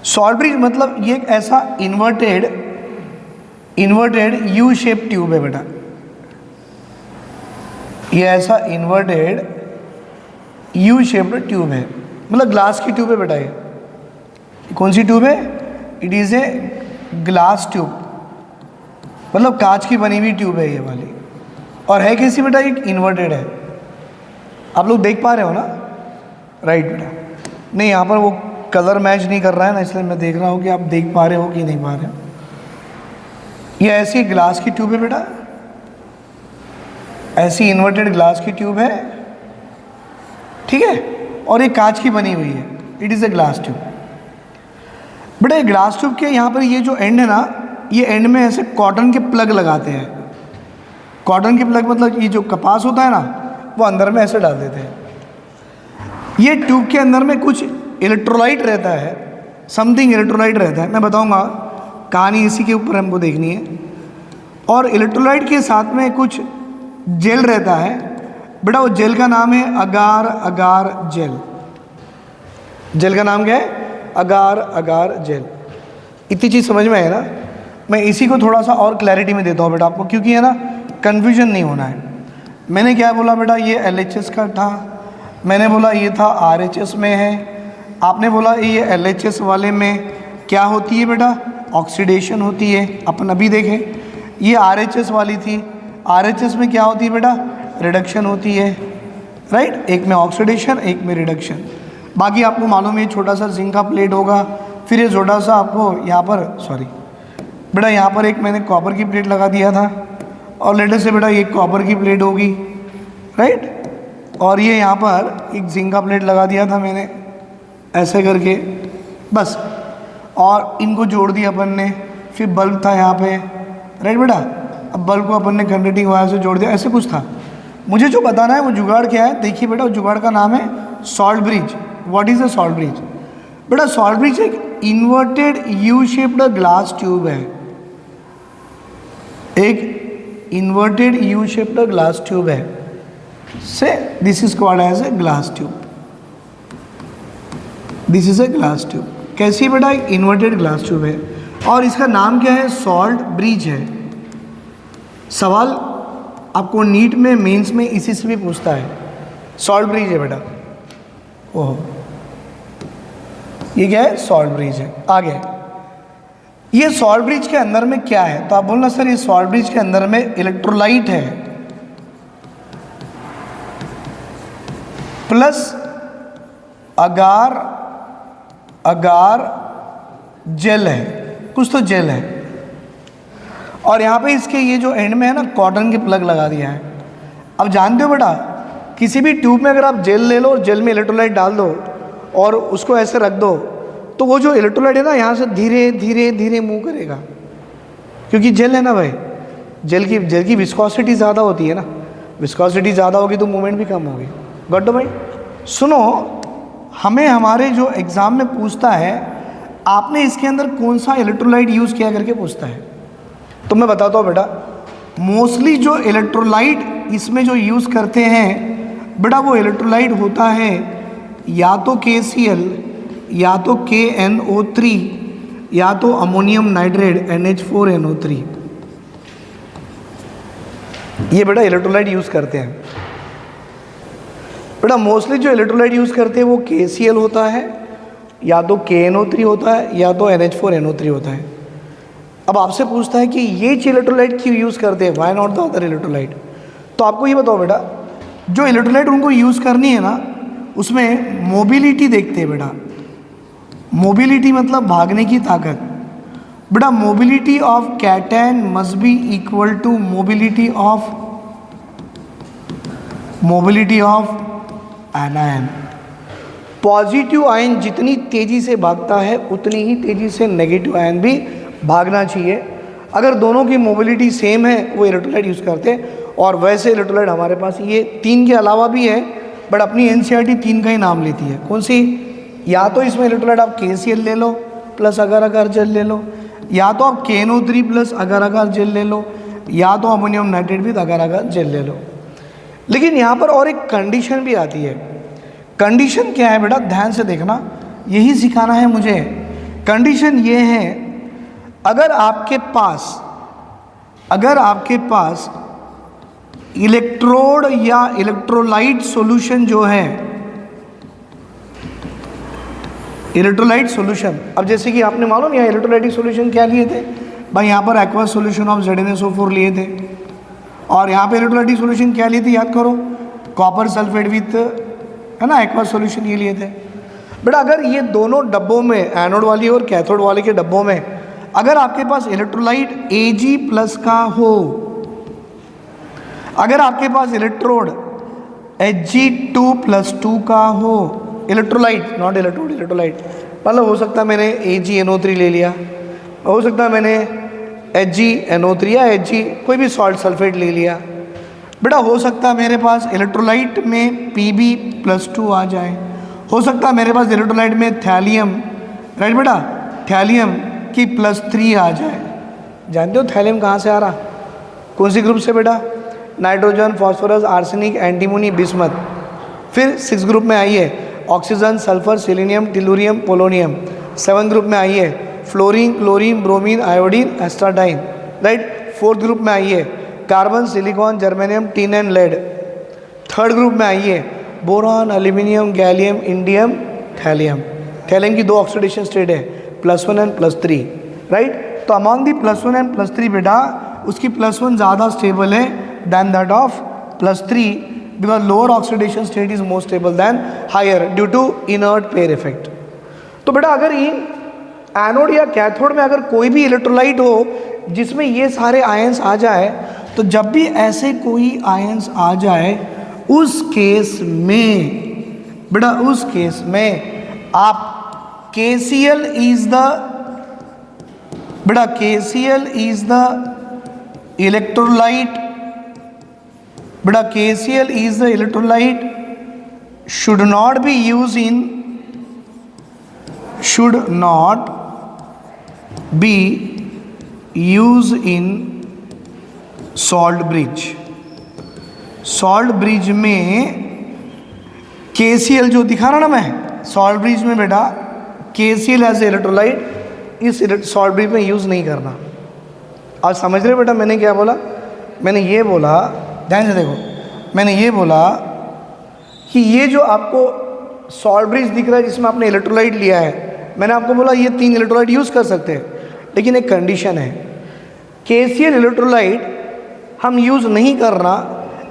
सॉल्ट ब्रिज मतलब ये एक ऐसा इन्वर्टेड यू शेप ट्यूब है बेटा, ये ऐसा इन्वर्टेड यू शेप्ड ट्यूब है, मतलब ग्लास की ट्यूब है बेटा। ये कौन सी ट्यूब है? It is A glass tube, मतलब कांच की बनी हुई ट्यूब है ये वाली। और है कैसी बेटा? एक इन्वर्टेड है। आप लोग देख पा रहे हो ना? राइट बेटा। नहीं, यहाँ पर वो कलर मैच नहीं कर रहा है ना, इसलिए मैं देख रहा हूँ कि आप देख पा रहे हो कि नहीं पा रहे हो। ये ऐसी ग्लास की ट्यूब है बेटा, ऐसी इन्वर्टेड ग्लास की ट्यूब है, ठीक है, और ये कांच की बनी हुई है। It is A glass tube बेटा। ये ग्लास ट्यूब के यहाँ पर ये जो एंड है ना, ये एंड में ऐसे कॉटन के प्लग लगाते हैं। कॉटन के प्लग मतलब ये जो कपास होता है ना, वो अंदर में ऐसे डाल देते हैं। ये ट्यूब के अंदर में कुछ इलेक्ट्रोलाइट रहता है, समथिंग इलेक्ट्रोलाइट रहता है, मैं बताऊंगा, कहानी इसी के ऊपर हमको देखनी है। और इलेक्ट्रोलाइट के साथ में कुछ जेल रहता है बेटा, वो जेल का नाम है अगार अगार जेल। जेल का नाम क्या है? अगार अगार जेल। इतनी चीज़ समझ में है ना? मैं इसी को थोड़ा सा और क्लैरिटी में देता हूँ बेटा आपको, क्योंकि है ना कन्फ्यूजन नहीं होना है। मैंने क्या बोला बेटा, ये LHS का था, मैंने बोला ये था RHS में है, आपने बोला ये LHS वाले में क्या होती है बेटा, ऑक्सीडेशन होती है। अपन अभी देखें, ये RHS वाली थी, RHS में क्या होती है बेटा, रिडक्शन होती है, राइट। एक में ऑक्सीडेशन, एक में रिडक्शन। बाकी आपको मालूम है छोटा सा जिंक का प्लेट होगा, फिर ये छोटा सा आपको यहाँ पर सॉरी बेटा यहाँ पर एक मैंने कॉपर की प्लेट लगा दिया था, और लेटर से बेटा ये कॉपर की प्लेट होगी, राइट। और ये यहाँ पर एक जिंक का प्लेट लगा दिया था मैंने ऐसे करके, बस। और इनको जोड़ दिया अपन ने, फिर बल्ब था यहाँ पे, राइट बेटा। अब बल्ब को अपन ने कंडक्टिंग वायर से जोड़ दिया, ऐसे कुछ था। मुझे जो बताना है वो जुगाड़ क्या है, देखिए बेटा, जुगाड़ का नाम है salt bridge. What is a salt bridge बेटा? सॉल्ट ब्रिज एक inverted U shaped glass tube है, एक inverted U shaped glass tube है। से this is called as a glass tube, this is a glass tube. कैसी बेटा? एक inverted glass tube है, और इसका नाम क्या है? सॉल्ट ब्रिज है। सवाल आपको नीट में, मेंस में इसी से भी पूछता है, सॉल्ट ब्रिज है बेटा। ओह, ये क्या है? सॉल्ट ब्रिज है। आगे, ये सॉल्ट ब्रिज के अंदर में क्या है? तो आप बोलना सर ये सॉल्ट ब्रिज के अंदर में इलेक्ट्रोलाइट है प्लस अगार अगार जेल है, कुछ तो जेल है। और यहाँ पे इसके ये जो एंड में है ना, कॉटन के प्लग लगा दिया है। अब जानते हो बेटा, किसी भी ट्यूब में अगर आप जेल ले लो और जेल में इलेक्ट्रोलाइट डाल दो और उसको ऐसे रख दो, तो वो जो इलेक्ट्रोलाइट है ना, यहाँ से धीरे धीरे धीरे मूव करेगा, क्योंकि जेल है ना भाई। जेल की विस्कोसिटी ज़्यादा होती है ना, विस्कोसिटी ज़्यादा होगी तो मूवमेंट भी कम होगी। गॉट भाई? सुनो, हमें हमारे जो एग्ज़ाम में पूछता है आपने इसके अंदर कौन सा इलेक्ट्रोलाइट यूज़ किया करके पूछता है। तो मैं बताता हूँ बेटा, मोस्टली जो इलेक्ट्रोलाइट इसमें जो यूज़ करते हैं बेटा, वो इलेक्ट्रोलाइट होता है या तो KCl, या तो KNO3, या तो अमोनियम नाइट्रेट NH4NO3। ये बेटा इलेक्ट्रोलाइट यूज़ करते हैं। बेटा मोस्टली जो इलेक्ट्रोलाइट यूज़ करते हैं वो KCl होता है, या तो KNO3 होता है, या तो NH4NO3 होता है। अब आपसे पूछता है कि ये इलेक्ट्रोलाइट क्यों यूज़ करते हैं, why not the other electrolyte? तो आपको ये बताओ बेटा, जो इलेक्ट्रोलाइट उनको यूज़ करनी है ना, उसमें मोबिलिटी देखते हैं बेटा। मोबिलिटी मतलब भागने की ताकत। बेटा mobility of cation must be equal to mobility of anion. Positive ion जितनी तेज़ी से भागता है उतनी ही तेज़ी से नेगेटिव आयन भी भागना चाहिए। अगर दोनों की मोबिलिटी सेम है वो इलेक्ट्रोलाइट यूज़ करते हैं। और वैसे इलेक्ट्रोलाइट हमारे पास ये 3 के अलावा भी है, बट अपनी NCERT 3 का ही नाम लेती है। कौन सी? या तो इसमें इलेक्ट्रोलाइट आप KCl ले लो प्लस अगार अगार जेल ले लो, या तो आप KNO3 प्लस अगार अगार जेल ले लो, या तो ammonium nitrate with agar agar gel ले लो। लेकिन यहाँ पर और एक कंडीशन भी आती है। कंडीशन क्या है बेटा? ध्यान से देखना, यही सिखाना है मुझे। कंडीशन ये है, अगर आपके पास इलेक्ट्रोड या इलेक्ट्रोलाइट सॉल्यूशन जो है, इलेक्ट्रोलाइट सॉल्यूशन, अब जैसे कि आपने मालूम यहाँ इलेक्ट्रोलाइटिक सॉल्यूशन क्या लिए थे भाई, यहाँ पर एक्वा सॉल्यूशन ऑफ ZnSO4 लिए थे, और यहाँ पे इलेक्ट्रोलाइटिक सॉल्यूशन क्या लिए थे याद करो, कॉपर सल्फेट विथ, है ना, एक्वा सॉल्यूशन ये लिए थे। बेटा अगर ये दोनों डब्बों में, एनोड वाली और कैथोड वाले के डब्बों में, अगर आपके पास इलेक्ट्रोलाइट Ag प्लस का हो, अगर आपके पास इलेक्ट्रोड Hg2+2 का हो, इलेक्ट्रोलाइट नॉट इलेक्ट्रोड, इलेक्ट्रोलाइट मतलब हो सकता है मैंने AgNO3 ले लिया, हो सकता है मैंने HgNO3 या Hg कोई भी सॉल्ट सल्फेट ले लिया। बेटा हो सकता है मेरे पास इलेक्ट्रोलाइट में Pb+2 आ जाए, हो सकता है मेरे पास इलेक्ट्रोलाइट में थैलियम, राइट बेटा, थैलियम की +3 आ जाए। जानते हो थैलियम कहाँ से आ रहा? कौन सी ग्रुप से बेटा? Nitrogen, phosphorus, arsenic, antimony, bismuth. फिर 6 ग्रुप में आई है oxygen, sulphur, selenium, tellurium, polonium. 7 group में आई है fluorine, chlorine, bromine, iodine, astatine, right. 4th group में आई है carbon, silicon, germanium, tin and lead. 3rd group में आई है boron, aluminium, gallium, indium, thallium. Thallium की 2 ऑक्सीडेशन स्टेट है, +1 एंड +3, राइट। तो अमॉन्ग दी +1 एंड +3 बेटा उसकी +1 ज़्यादा स्टेबल है than that of +3 because lower oxidation state is more stable than higher due to inert pair effect. तो बेटा अगर ये एनोड या कैथोड में अगर कोई भी इलेक्ट्रोलाइट हो जिसमें ये सारे आयंस आ जाए, तो जब भी ऐसे कोई आयंस आ जाए उस केस में बेटा, उस केस में आप KCl इज द बेटा KCl इज द इलेक्ट्रोलाइट, बेटा KCl is the electrolyte should not be used in salt bridge। Salt bridge में KCl जो दिखा रहा ना मैं, सॉल्ट ब्रिज में बेटा KCl एज इलेक्ट्रोलाइट इस सॉल्ट ब्रिज में यूज़ नहीं करना। आज समझ रहे बेटा मैंने क्या बोला? मैंने ये बोला, ध्यान से देखो, मैंने ये बोला कि ये जो आपको सॉल्ट ब्रिज दिख रहा है जिसमें आपने इलेक्ट्रोलाइट लिया है, मैंने आपको बोला ये 3 इलेक्ट्रोलाइट यूज़ कर सकते हैं, लेकिन एक कंडीशन है, KCl इलेक्ट्रोलाइट हम यूज़ नहीं करना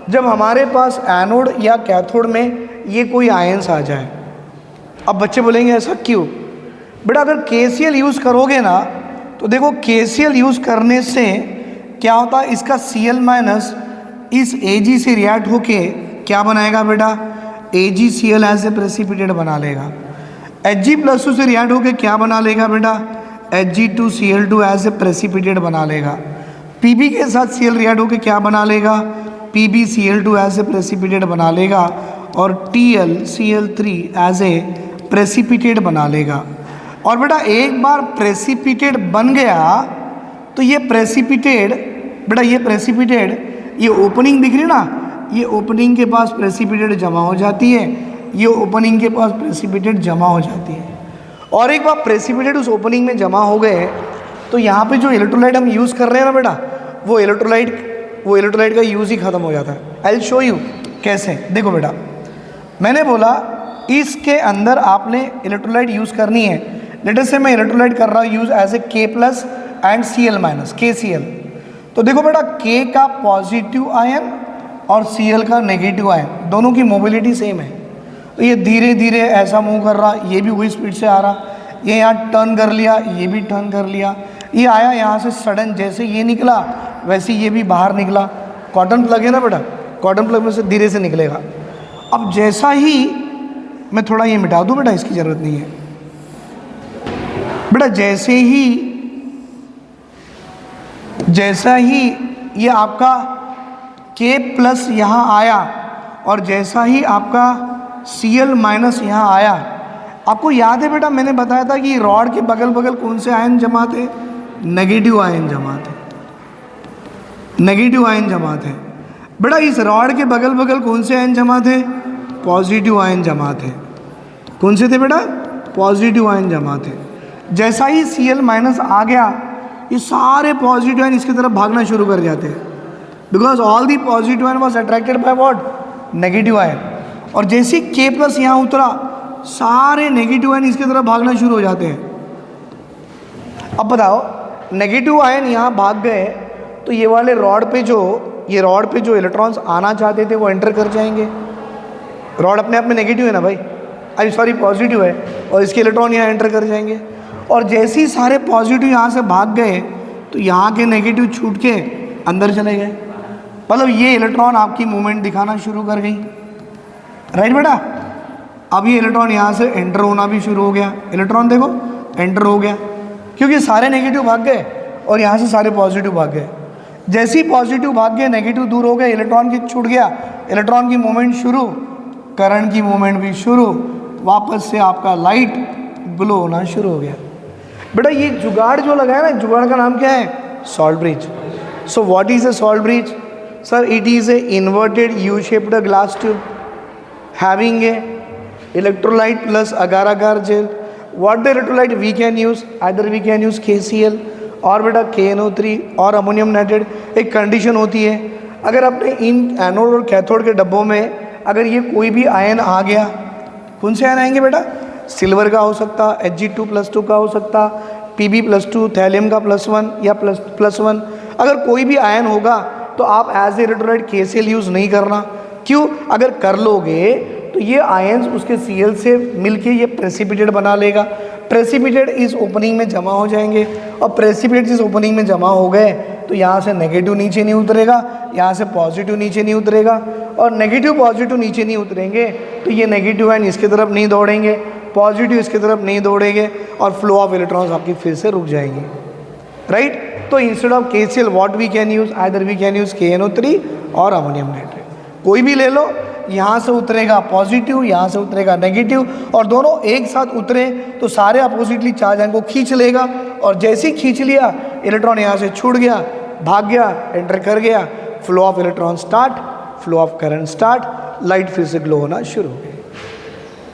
जब हमारे पास एनोड या कैथोड में ये कोई आयंस आ जाए। अब बच्चे बोलेंगे ऐसा क्यों? बेटा अगर KCl यूज़ करोगे ना तो देखो KCl यूज़ करने से क्या होता है, इसका Cl- इस Ag से रिएक्ट होके क्या बनाएगा बेटा? AgCl एज ए प्रेसिपिटेट बना लेगा। Hg+2 से रिएक्ट होके क्या बना लेगा बेटा? Hg2Cl2 एज ए प्रेसिपिटेट बना लेगा। Pb के साथ Cl रिएक्ट होके क्या बना लेगा? PbCl2 एज ए प्रेसिपिटेट बना लेगा और TlCl3 एज ए प्रेसिपिटेट बना लेगा। और बेटा एक बार प्रेसिपिटेट बन गया तो ये प्रेसिपिटेट बेटा ये प्रेसिपिटेट ये ओपनिंग दिख रही है ना, ये ओपनिंग के पास प्रेसिपिटेट जमा हो जाती है, ये ओपनिंग के पास प्रेसिपिटेट जमा हो जाती है। और एक बार प्रेसिपिटेट उस ओपनिंग में जमा हो गए तो यहाँ पे जो इलेक्ट्रोलाइट हम यूज़ कर रहे हैं ना बेटा, वो इलेक्ट्रोलाइट का यूज़ ही ख़त्म हो जाता है। आई विल शो यू कैसे। देखो बेटा मैंने बोला इसके अंदर आपने इलेक्ट्रोलाइट यूज़ करनी है। लेट अस से मैं इलेक्ट्रोलाइट कर रहा हूँ use as a K+ and Cl- KCl। तो देखो बेटा K का पॉजिटिव आयन और Cl का नेगेटिव आयन दोनों की मोबिलिटी सेम है। तो ये धीरे धीरे ऐसा मूव कर रहा, ये भी वही स्पीड से आ रहा, ये यहाँ टर्न कर लिया, ये भी टर्न कर लिया, ये आया यहाँ से सडन, जैसे ये निकला वैसे ये भी बाहर निकला। कॉटन प्लग है ना बेटा, कॉटन प्लग में से धीरे से निकलेगा। अब जैसा ही मैं थोड़ा ये मिटा दूँ बेटा, इसकी ज़रूरत नहीं है बेटा, जैसा ही ये आपका K+ यहाँ आया और जैसा ही आपका Cl- यहाँ आया, आपको याद है बेटा मैंने बताया था कि रॉड के बगल बगल कौन से आयन जमा थे? नेगेटिव आयन जमा थे, नेगेटिव आयन जमा थे। बेटा इस रॉड के बगल बगल कौन से आयन जमा थे? पॉजिटिव आयन जमा थे। कौन से थे बेटा? पॉजिटिव आयन जमा थे। जैसा ही Cl- आ गया, ये सारे पॉजिटिव आयन इसकी तरफ भागना शुरू कर जाते हैं, because all the positive ion was attracted by what? Negative ion. और जैसे K+ यहाँ उतरा, सारे नेगेटिव आयन इसकी तरफ भागना शुरू हो जाते हैं। अब बताओ नेगेटिव आयन यहाँ भाग गए तो ये वाले रॉड पे जो इलेक्ट्रॉन्स आना चाहते थे वो एंटर कर जाएंगे। रॉड अपने आप में नेगेटिव है ना भाई, अरे सॉरी पॉजिटिव है, और इसके इलेक्ट्रॉन यहाँ एंटर कर जाएंगे। और जैसे ही सारे पॉजिटिव यहाँ से भाग गए तो यहाँ के नेगेटिव छूट के अंदर चले गए। मतलब ये इलेक्ट्रॉन आपकी मूवमेंट दिखाना शुरू कर गई, राइट बेटा। अब ये इलेक्ट्रॉन यहाँ से एंटर होना भी शुरू हो गया। इलेक्ट्रॉन देखो एंटर हो गया क्योंकि सारे नेगेटिव भाग गए और यहाँ से सारे पॉजिटिव भाग गए। जैसे ही पॉजिटिव भाग गए, नेगेटिव दूर हो गए, इलेक्ट्रॉन की छूट गया, इलेक्ट्रॉन की मूवमेंट शुरू, करंट की मूवमेंट भी शुरू, वापस से आपका लाइट ग्लो होना शुरू हो गया। बेटा ये जुगाड़ जो लगा है ना, जुगाड़ का नाम क्या है? Salt bridge. So what is a salt bridge? Sir, it is a inverted U-shaped glass tube having a electrolyte plus agar-agar gel. What the electrolyte we can use? Either we can use KCl और बेटा KNO3 और ammonium nitrate. एक condition होती है, अगर अपने इन anode और cathode के डब्बों में अगर ये कोई भी आयन आ गया, कौन से आयन आएंगे बेटा? सिल्वर का हो सकता, Hg2+2 का हो सकता, Pb+2, थैलियम का +1 या +1। अगर कोई भी आयन होगा तो आप as a electrolyte KCl use नहीं करना। क्यों? अगर कर लोगे तो ये आयन्स उसके Cl से मिलके ये प्रेसिपिटेट बना लेगा। प्रेसिपिटेट इस ओपनिंग में जमा हो जाएंगे और प्रेसिपिटेट इस ओपनिंग में जमा हो गए तो यहाँ से नेगेटिव नीचे नहीं उतरेगा, यहाँ से पॉजिटिव नीचे नहीं उतरेगा, और नेगेटिव पॉजिटिव नीचे नहीं उतरेंगे तो ये नेगेटिव आयन इसकी तरफ नहीं दौड़ेंगे, पॉजिटिव इसकी तरफ नहीं दौड़ेंगे और फ्लो ऑफ इलेक्ट्रॉन्स आपकी फिर से रुक जाएंगे, राइट। तो instead of KCl what we can use? Either we can use KNO3 और अमोनियम नाइट्रेट। कोई भी ले लो, यहाँ से उतरेगा पॉजिटिव, यहाँ से उतरेगा नेगेटिव, और दोनों एक साथ उतरे तो सारे अपोजिटली चार्ज आयन को खींच लेगा, और जैसे ही खींच लिया इलेक्ट्रॉन यहाँ से छूट गया, भाग गया, एंटर कर गया, flow of electron start, flow of current start, light फिर से ग्लो होना शुरू हो गई।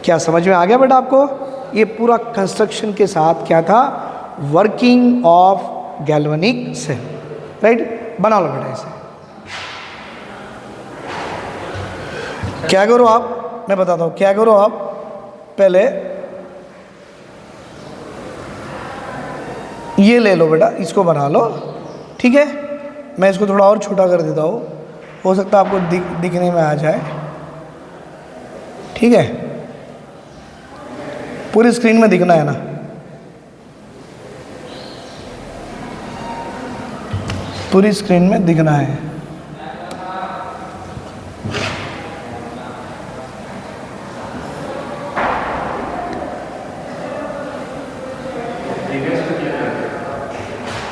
क्या समझ में आ गया बेटा आपको? ये पूरा कंस्ट्रक्शन के साथ क्या था? Working of galvanic cell, right. बना लो बेटा इसे। क्या करो आप, मैं बताता हूँ क्या करो आप। पहले ये ले लो बेटा, इसको बना लो, ठीक है। मैं इसको थोड़ा और छोटा कर देता हूँ, हो सकता है आपको दिखने में आ जाए, ठीक है। पूरी स्क्रीन में दिखना है ना? पूरी स्क्रीन में दिखना है।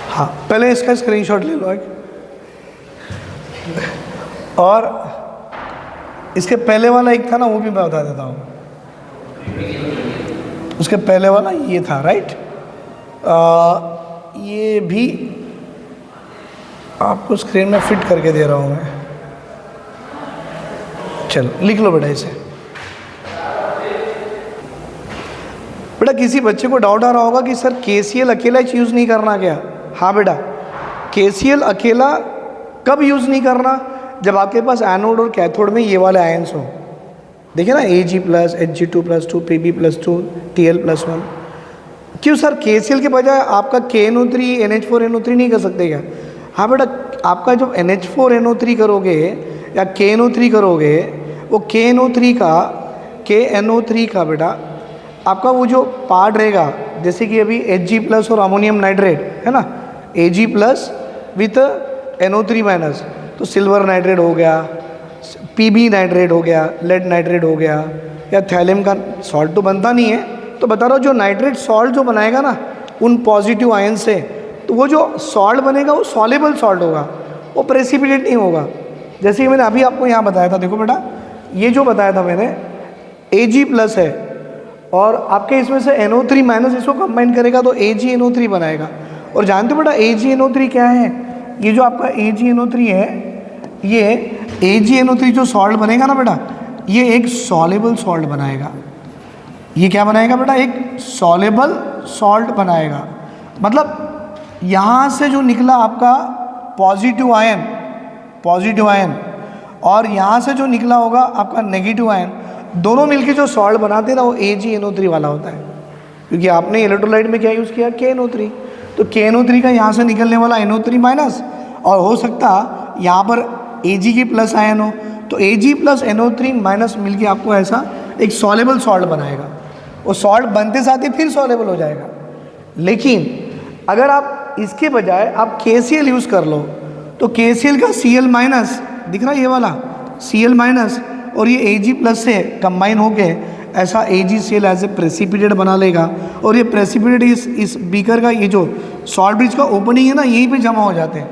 हाँ, पहले इसका स्क्रीनशॉट ले लो एक, और इसके पहले वाला एक था ना, वो भी मैं बता देता हूँ। उसके पहले वाला ये था, राइट। ये भी आपको स्क्रीन में फिट करके दे रहा हूँ मैं। चलो लिख लो बेटा इसे। बेटा किसी बच्चे को डाउट आ रहा होगा कि सर KCl अकेला यूज़ नहीं करना क्या? हाँ बेटा, KCl अकेला कब यूज़ नहीं करना? जब आपके पास एनोड और कैथोड में ये वाले आयन्स हो। देखिए ना, Ag+, Hg2+2, Pb+2, Tl+1। क्यों सर KCl के बजाय आपका KNO3, NH4NO3 नहीं कर सकते क्या? हाँ बेटा, आपका जब NH4NO3 करोगे या KNO3 करोगे, वो KNO3 का बेटा आपका वो जो पार्ट रहेगा, जैसे कि अभी Hg+ और अमोनियम नाइट्रेट है ना, Ag+ विथ NO3-, तो सिल्वर नाइट्रेट हो गया, Pb नाइट्रेट हो गया, लेड नाइट्रेट हो गया, या थैलियम का सॉल्ट तो बनता नहीं है, तो बता रहा हूँ जो नाइट्रेट सॉल्ट जो बनाएगा ना उन पॉजिटिव आयन से, तो वो जो सॉल्ट बनेगा वो सॉल्युबल सॉल्ट होगा, वो प्रेसिपिटेट नहीं होगा। जैसे कि मैंने अभी आपको यहाँ बताया था, देखो बेटा ये जो बताया था मैंने, Ag+ है और आपके इसमें से NO3- इसको कंबाइन करेगा तो AgNO3 बनाएगा। और जानते हो बेटा AgNO3 क्या है? ये जो आपका AgNO3 है, ये AgNO3 जो सॉल्ट बनेगा ना बेटा, ये एक सॉल्युबल सॉल्ट बनाएगा। ये क्या बनाएगा बेटा? एक सॉल्युबल सॉल्ट बनाएगा। मतलब यहाँ से जो निकला आपका पॉजिटिव आयन और यहाँ से जो निकला होगा आपका नेगेटिव आयन, दोनों मिलके जो सॉल्ट बनाते हैं ना, वो AgNO3 वाला होता है। क्योंकि आपने इलेक्ट्रोलाइट में क्या यूज़ किया? KNO3। तो KNO3 का यहाँ से निकलने वाला NO3- और हो सकता यहाँ पर Ag की प्लस आयन हो, तो Ag+ NO3- मिलके आपको ऐसा एक सॉल्युबल सॉल्ट बनाएगा। वो सॉल्ट बनते साथ ही फिर सॉल्युबल हो जाएगा। लेकिन अगर आप इसके बजाय आप KCl यूज़ कर लो, तो KCl का Cl- दिख रहा है ये वाला Cl- और ये Ag+ से कंबाइन होके ऐसा AgCl एज ए प्रेसिपिटेट बना लेगा, और ये प्रेसिपिटेट इस बीकर का ये जो सॉल्ट ब्रिज का ओपनिंग है ना, यहीं पे जमा हो जाते हैं।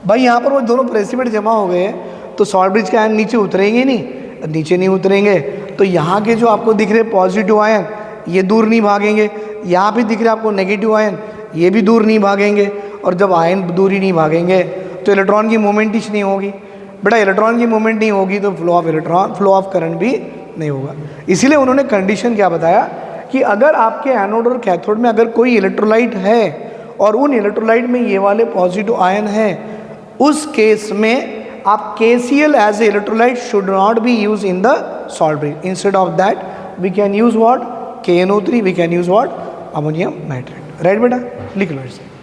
भाई यहाँ पर वो दोनों प्रेसिपिटेट जमा हो गए तो सॉल्ट ब्रिज के आयन नीचे उतरेंगे नहीं, नीचे नहीं उतरेंगे तो यहाँ के जो आपको दिख रहे पॉजिटिव आयन ये दूर नहीं भागेंगे, यहाँ पे दिख रहे आपको नेगेटिव आयन ये भी दूर नहीं भागेंगे, और जब आयन दूर ही नहीं भागेंगे तो इलेक्ट्रॉन की मूवमेंट ही नहीं होगी। बेटा इलेक्ट्रॉन की मूवमेंट नहीं होगी तो फ्लो ऑफ करंट भी नहीं होगा। इसीलिए उन्होंने कंडीशन क्या बताया कि अगर आपके एनोड और कैथोड में अगर कोई इलेक्ट्रोलाइट है और उन इलेक्ट्रोलाइट में ये वाले पॉजिटिव आयन है, उस केस में आप KCl as a electrolyte should not be use in the salt bridge. Instead of that we can use what KNO3, we can use what ammonium nitrate. Right बेटा, लिख लो इसे।